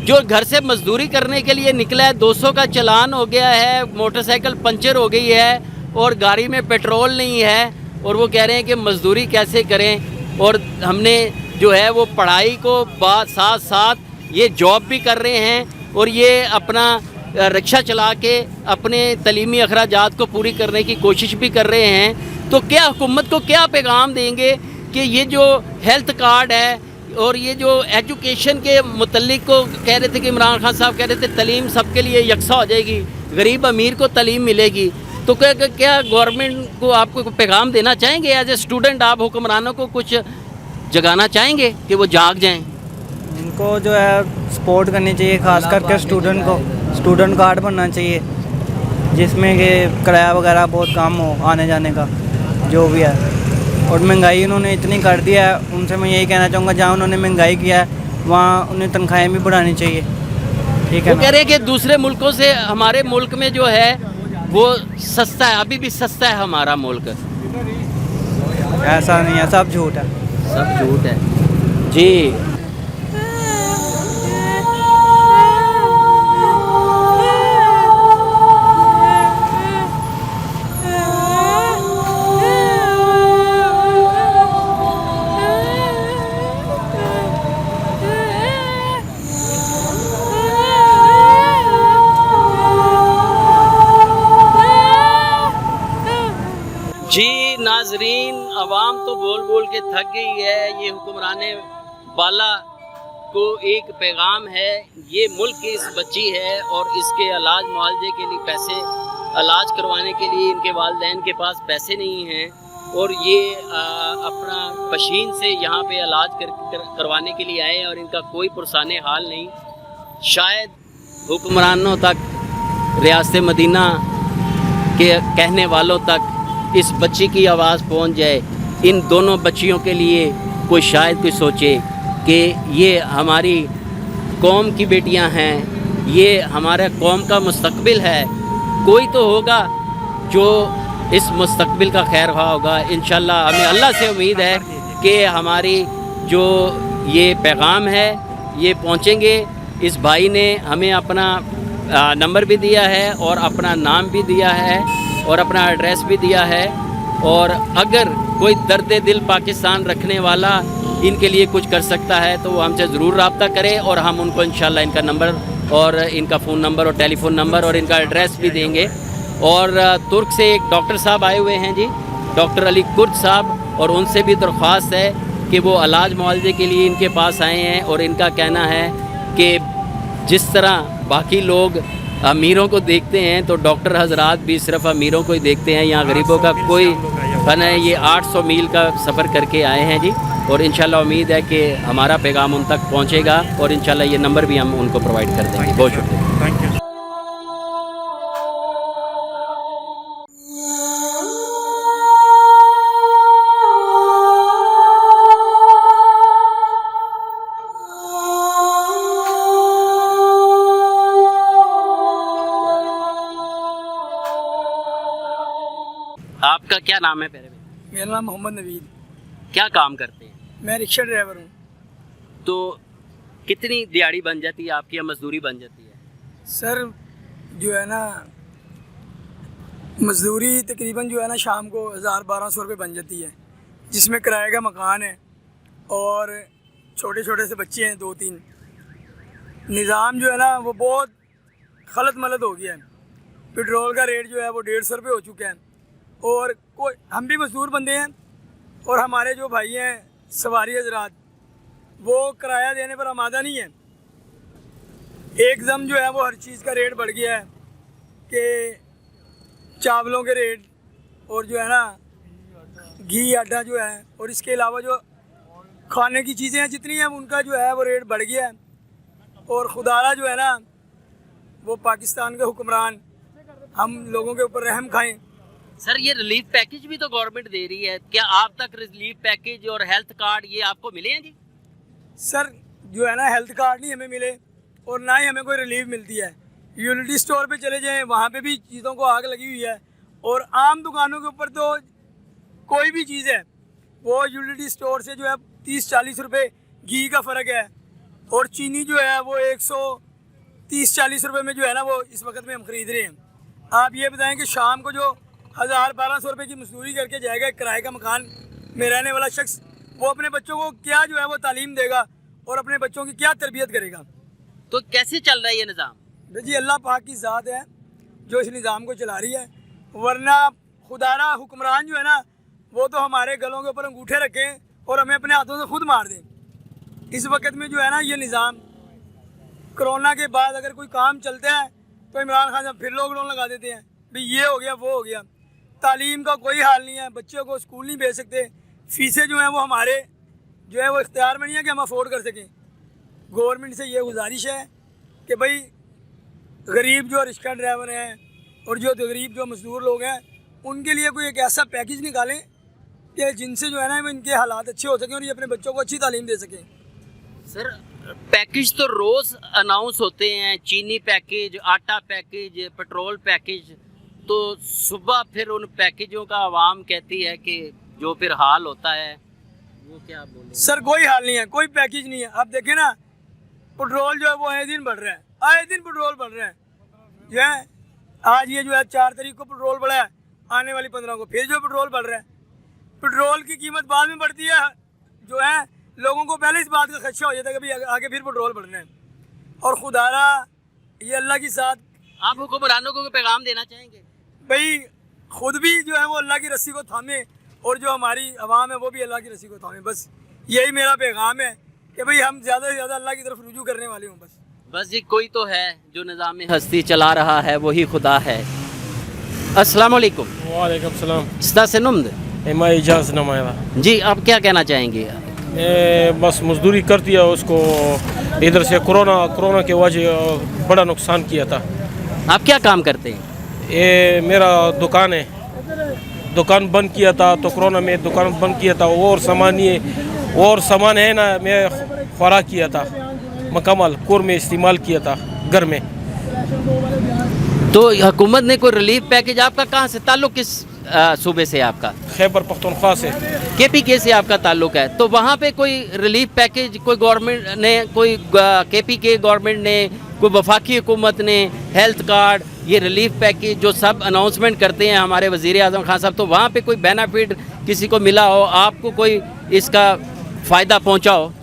जो घर से मजदूरी करने के लिए निकला है, 200 का चलान हो गया है, मोटरसाइकिल पंचर हो गई है और गाड़ी में पेट्रोल नहीं है, और वो कह रहे हैं कि मजदूरी कैसे करें। और हमने जो है वो पढ़ाई को साथ साथ ये जॉब भी कर रहे हैं और ये अपना रिक्शा चला के अपने तलीमी अखराजात को पूरी करने की कोशिश भी कर रहे हैं। तो क्या हुकूमत को क्या पैगाम देंगे कि ये जो हेल्थ कार्ड है और ये जो एजुकेशन के मुतल्लिक को कह रहे थे कि इमरान खान साहब कह रहे थे तलीम सबके लिए यकसा हो जाएगी, गरीब अमीर को तलीम मिलेगी। तो क्या गवर्नमेंट को आपको पैगाम देना चाहेंगे? एज ए स्टूडेंट आप हुक्मरानों को कुछ जगाना चाहेंगे कि वो जाग जाएं? इनको जो है सपोर्ट करनी चाहिए, खास करके स्टूडेंट को। स्टूडेंट कार्ड बनना चाहिए जिसमें कि किराया वगैरह बहुत कम हो, आने जाने का जो भी है। और महंगाई उन्होंने इतनी कर दिया है, उनसे मैं यही कहना चाहूँगा जहाँ उन्होंने महंगाई किया है वहाँ उन्हें तनख्वाहें भी बढ़ानी चाहिए। ठीक है, वो कह रहे हैं कि दूसरे मुल्कों से हमारे मुल्क में जो है वो सस्ता है, अभी भी सस्ता है हमारा मुल्क। ऐसा नहीं है, सब झूठ है, सब झूठ है जी। जी नाजरीन, अवाम तो बोल बोल के थक गई है। ये हुक्मरान बाला को एक पैगाम है, ये मुल्क की इस बच्ची है और इसके इलाज मुआवजे के लिए पैसे, इलाज करवाने के लिए इनके वालिदैन के पास पैसे नहीं हैं और ये अपना पशीन से यहाँ पे इलाज करवाने के लिए आए और इनका कोई पुरसाने हाल नहीं। शायद हुक्मरानों तक, रियासत मदीना के कहने वालों तक इस बच्ची की आवाज़ पहुंच जाए। इन दोनों बच्चियों के लिए कोई शायद कोई सोचे कि ये हमारी कौम की बेटियां हैं, ये हमारे कौम का मुस्तकबिल है। कोई तो होगा जो इस मुस्तकबिल का खैर ख्वाह होगा। इंशाल्लाह हमें अल्लाह से उम्मीद है कि हमारी जो ये पैगाम है ये पहुंचेंगे। इस भाई ने हमें अपना नंबर भी दिया है और अपना नाम भी दिया है और अपना एड्रेस भी दिया है। और अगर कोई दर्द दिल पाकिस्तान रखने वाला इनके लिए कुछ कर सकता है तो वो हमसे ज़रूर रब्ता करें और हम उनको इंशाल्लाह इनका नंबर और इनका फ़ोन नंबर और टेलीफ़ोन नंबर और इनका एड्रेस भी देंगे। और तुर्क से एक डॉक्टर साहब आए हुए हैं जी, डॉक्टर अली कुर्द साहब, और उनसे भी दरख्वास्त है कि वो इलाज मुआवजे के लिए इनके पास आए हैं। और इनका कहना है कि जिस तरह बाकी लोग अमीरों को देखते हैं तो डॉक्टर हजरात भी सिर्फ अमीरों को ही देखते हैं, यहाँ गरीबों का कोई फन है। ये 800 मील का सफ़र करके आए हैं जी और इंशाल्लाह उम्मीद है कि हमारा पैगाम उन तक पहुँचेगा और इंशाल्लाह ये नंबर भी हम उनको प्रोवाइड कर देंगे। बहुत शुक्रिया, थैंक यू। क्या नाम है पहले में? मेरा नाम मोहम्मद नवीद, क्या काम करते हैं? मैं रिक्शा ड्राइवर हूँ। तो कितनी दिहाड़ी बन जाती है आपकी या मजदूरी बन जाती है? सर जो है ना मजदूरी तकरीबन जो है ना शाम को 1000-1200 रुपये बन जाती है, जिसमें किराए का मकान है और छोटे छोटे से बच्चे हैं 2-3। निज़ाम जो है ना वो बहुत खलत मलत हो गया है। पेट्रोल का रेट जो है वो 150 रुपये हो चुका है और कोई हम भी मजदूर बंदे हैं और हमारे जो भाई हैं सवारी हजरात वो किराया देने पर आमादा नहीं है। एकदम जो है वो हर चीज़ का रेट बढ़ गया है कि चावलों के रेट और जो है ना घी आटा जो है और इसके अलावा जो खाने की चीज़ें हैं जितनी हैं उनका जो है वो रेट बढ़ गया है। और खुदारा जो है ना वो पाकिस्तान के हुक्मरान हम लोगों के ऊपर रहम खाएं। सर ये रिलीफ पैकेज भी तो गवर्नमेंट दे रही है, क्या आप तक रिलीफ पैकेज और हेल्थ कार्ड ये आपको मिले हैं जी? सर जो है ना हेल्थ कार्ड नहीं हमें मिले और ना ही हमें कोई रिलीफ मिलती है। यूनिटी स्टोर पे चले जाएं वहाँ पे भी चीज़ों को आग लगी हुई है और आम दुकानों के ऊपर तो कोई भी चीज़ है वो यूनिटी स्टोर से जो है 30-40 रुपये घी का फ़र्क है और चीनी जो है वो 130-40 रुपये में जो है ना वो इस वक्त में हम ख़रीद रहे हैं। आप ये बताएं कि शाम को जो 1000-1200 रुपये की मजदूरी करके जाएगा किराए का मकान में रहने वाला शख्स, वो अपने बच्चों को क्या जो है वो तालीम देगा और अपने बच्चों की क्या तरबियत करेगा? तो कैसे चल रहा है ये निज़ाम? जी अल्लाह पाक की ज़ात है जो इस निज़ाम को चला रही है, वरना खुदारा हुक्मरान जो है ना वो तो हमारे गलों के ऊपर अंगूठे रखें और हमें अपने हाथों से खुद मार दें। इस वक्त में जो है ना ये निज़ाम कोरोना के बाद अगर कोई काम चलता है तो इमरान खान साहब फिर लॉकडाउन लगा देते हैं, भाई ये हो गया वो हो गया। तालीम का कोई हाल नहीं है, बच्चों को स्कूल नहीं भेज सकते, फीसें जो हैं वो हमारे जो है वो इख्तियार में नहीं है कि हम अफोर्ड कर सकें। गवर्नमेंट से ये गुजारिश है कि भाई गरीब जो रिक्शा ड्राइवर हैं और जो गरीब जो मजदूर लोग हैं उनके लिए कोई एक ऐसा पैकेज निकालें कि जिनसे जो है ना इनके हालात अच्छे हो सकें और ये अपने बच्चों को अच्छी तालीम दे सकें। सर पैकेज तो रोज़ अनाउंस होते हैं, चीनी पैकेज, आटा पैकेज, पेट्रोल पैकेज, तो सुबह फिर उन पैकेजों का आवाम कहती है कि जो फिर हाल होता है वो क्या बोले? सर कोई हाल नहीं है, कोई पैकेज नहीं है। आप देखें ना पेट्रोल जो है वो आए दिन बढ़ रहा है, आए दिन पेट्रोल बढ़ रहा है। जो है आज ये जो है 4 तारीख को पेट्रोल बढ़ा है, आने वाली 15 को फिर जो पेट्रोल बढ़ रहा है। पेट्रोल की कीमत बाद में बढ़ती है, जो है लोगों को पहले इस बात का खदशा हो जाता है कि भाई आगे फिर पेट्रोल बढ़ना है। और खुदारा ये अल्लाह की साथ। आप हुक्मरानों को पैगाम देना चाहेंगे? भाई खुद भी जो है वो अल्लाह की रस्सी को थामे और जो हमारी आवाम है वो भी अल्लाह की रस्सी को थामे। बस यही मेरा पैगाम है कि भाई हम ज़्यादा से ज़्यादा अल्लाह की तरफ रुजू करने वाले हूँ। बस जी कोई तो है जो निज़ाम हस्ती चला रहा है, वही खुदा है। अस्सलाम वालेकुम। वालेकुम सलाम। इस्ता से नुम्द इजाज़ नमाया जी, आप क्या कहना चाहेंगे? बस मजदूरी कर दिया उसको, इधर से कोरोना के वजह बड़ा नुकसान किया था। आप क्या काम करते हैं? ये मेरा दुकान है, दुकान बंद किया था तो कोरोना में दुकान बंद किया था। और सामान है ना, मैं खुराक किया था मुकम्मल कोर में इस्तेमाल किया था घर में। तो हुकूमत ने कोई रिलीफ पैकेज, आपका कहाँ से ताल्लुक, किस सूबे से आपका? खैबर पख्तूनख्वा से। KPK से आपका ताल्लुक है, तो वहाँ पे कोई रिलीफ पैकेज कोई गवर्नमेंट ने, कोई KPK गवर्नमेंट ने, कोई वफाकी हुकूमत ने, हेल्थ कार्ड, ये रिलीफ पैकेज जो सब अनाउंसमेंट करते हैं हमारे वज़ीर आज़म खान साहब, तो वहाँ पे कोई बेनिफिट किसी को मिला हो, आपको कोई इसका फ़ायदा पहुँचा हो?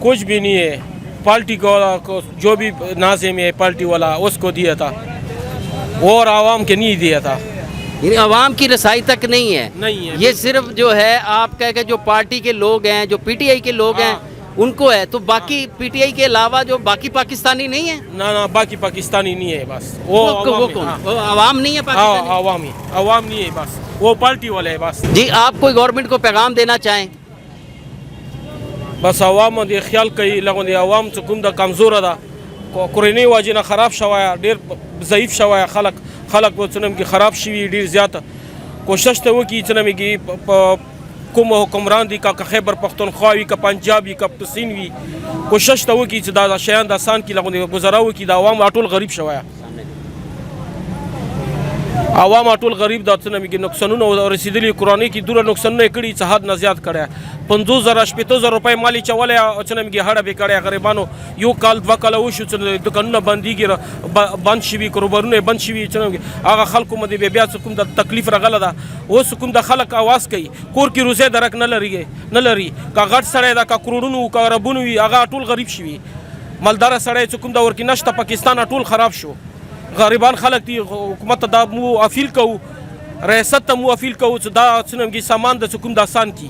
कुछ भी नहीं है। पार्टी को जो भी नाज़िम है पार्टी वाला उसको दिया था और आवाम के नहीं दिया था। आवाम की रसाई तक नहीं है, ये सिर्फ जो है आप कह के जो पार्टी के लोग हैं, जो PTI के लोग हैं उनको है, तो बाकी PTI के अलावा जो बाकी पाकिस्तानी नहीं है? ना बाकी पाकिस्तानी नहीं है, बस वो आवाम नहीं है पाकिस्तानी? आवाम नहीं है, बस वो पार्टी वाले है बस। जी आप कोई गवर्नमेंट को पैगाम देना चाहें? बस आवाम दे ख्याल कई लगन दे आवाम चुकुम दा कमजोर दा कोरोना वाजिना खराब शवाया डेर ज़ईफ शवाया खलक वो चुनम की खराब शिवी डेर ज़्यादा कोशिश तो वो की चुनम की कुम हुक्मरान दी का खैबर पख्तूनख्वावी का पंजाबी का पसीनवी कोशिश तो वो की दादा शयान दासान की लगन दे गुजारा वो की दा आवाम आटोल गरीब शवाया आवाम अटूल गरीब दाचनमी नुकसानून रसिदली कुरानी की दूर नुकसान एकड़ी हद न ज्यादा कड़ा 50,000 50,000 रुपये मालीच्या वाल्या अचनमी हाड़ा भी कड़ा गरीबानो यो काल два काला उशु दुकान बंदी गिर बंद शिवी करोबरून बंद शिवी चनमी आगा खलको मदे बेब्या सुकुम दा तकलीफ रगला दा वो सुकुम दा खलक आवाज कई कोर की रुसे दरक न लरी का गट सड़े दा का करोड़ों का रबुन आगा अटूल गरीब शिवी मलदार सड़े सुकुम दा और की नष्ट पाकिस्तान अटूल खराब शो गरीबान खलक ती हुकूमत दा मु अपील कहूँ रियासत मु अपील कहूँ दा की सामान दा सुकुम दासान की।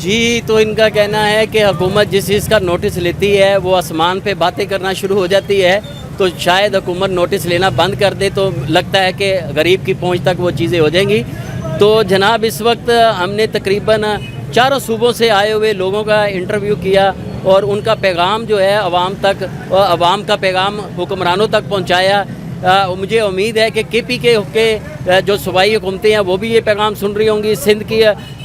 जी तो इनका कहना है कि हुकूमत जिस चीज़ का नोटिस लेती है वो आसमान पे बातें करना शुरू हो जाती है, तो शायद हुकूमत नोटिस लेना बंद कर दे तो लगता है कि गरीब की पहुंच तक वो चीज़ें हो जाएंगी। तो जनाब इस वक्त हमने तकरीबन 4 सूबों से आए हुए लोगों का इंटरव्यू किया और उनका पैगाम जो है अवाम का पैगाम हुक्मरानों तक पहुँचाया। मुझे उम्मीद है कि KPK के जो सूबाई हुकूमतें हैं वो भी ये पैगाम सुन रही होंगी। सिंध की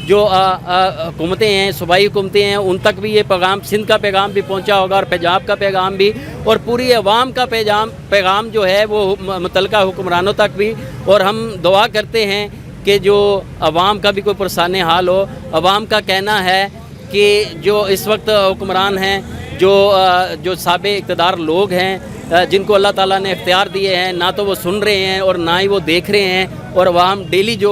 जो हुकूमतें हैं, सूबाई हुकूमतें हैं, उन तक भी ये पैगाम, सिंध का पैगाम भी पहुंचा होगा और पंजाब का पैगाम भी, और पूरी अवाम का पैगाम जो है वो मुतलका हुक्मरानों तक भी। और हम दुआ करते हैं कि जो अवाम का भी कोई परेशान हाल हो। अवाम का कहना है कि जो इस वक्त हुक्मरान हैं, जो साबे इक़्तिदार लोग हैं जिनको अल्लाह ताला ने इख्तियार दिए हैं, ना तो वो सुन रहे हैं और ना ही वो देख रहे हैं। और अवाम डेली जो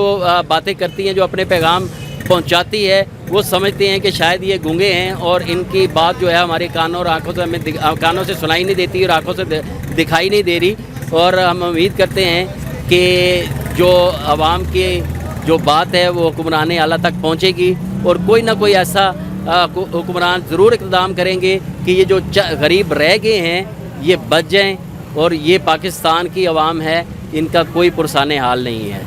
बातें करती हैं, जो अपने पैगाम पहुंचाती है, वो समझते हैं कि शायद ये गूंगे हैं और इनकी बात जो है हमारे कानों और आँखों से कानों से सुनाई नहीं देती और आँखों से दिखाई नहीं दे रही। और हम उम्मीद करते हैं कि जो अवाम की जो बात है वो हुक्मरान आला तक पहुँचेगी और कोई ना कोई ऐसा हुक्मरान ज़रूर इक़दाम करेंगे कि ये जो गरीब रह गए हैं ये बच जाएँ। और ये पाकिस्तान की अवाम है, इनका कोई पुरसाने हाल नहीं है।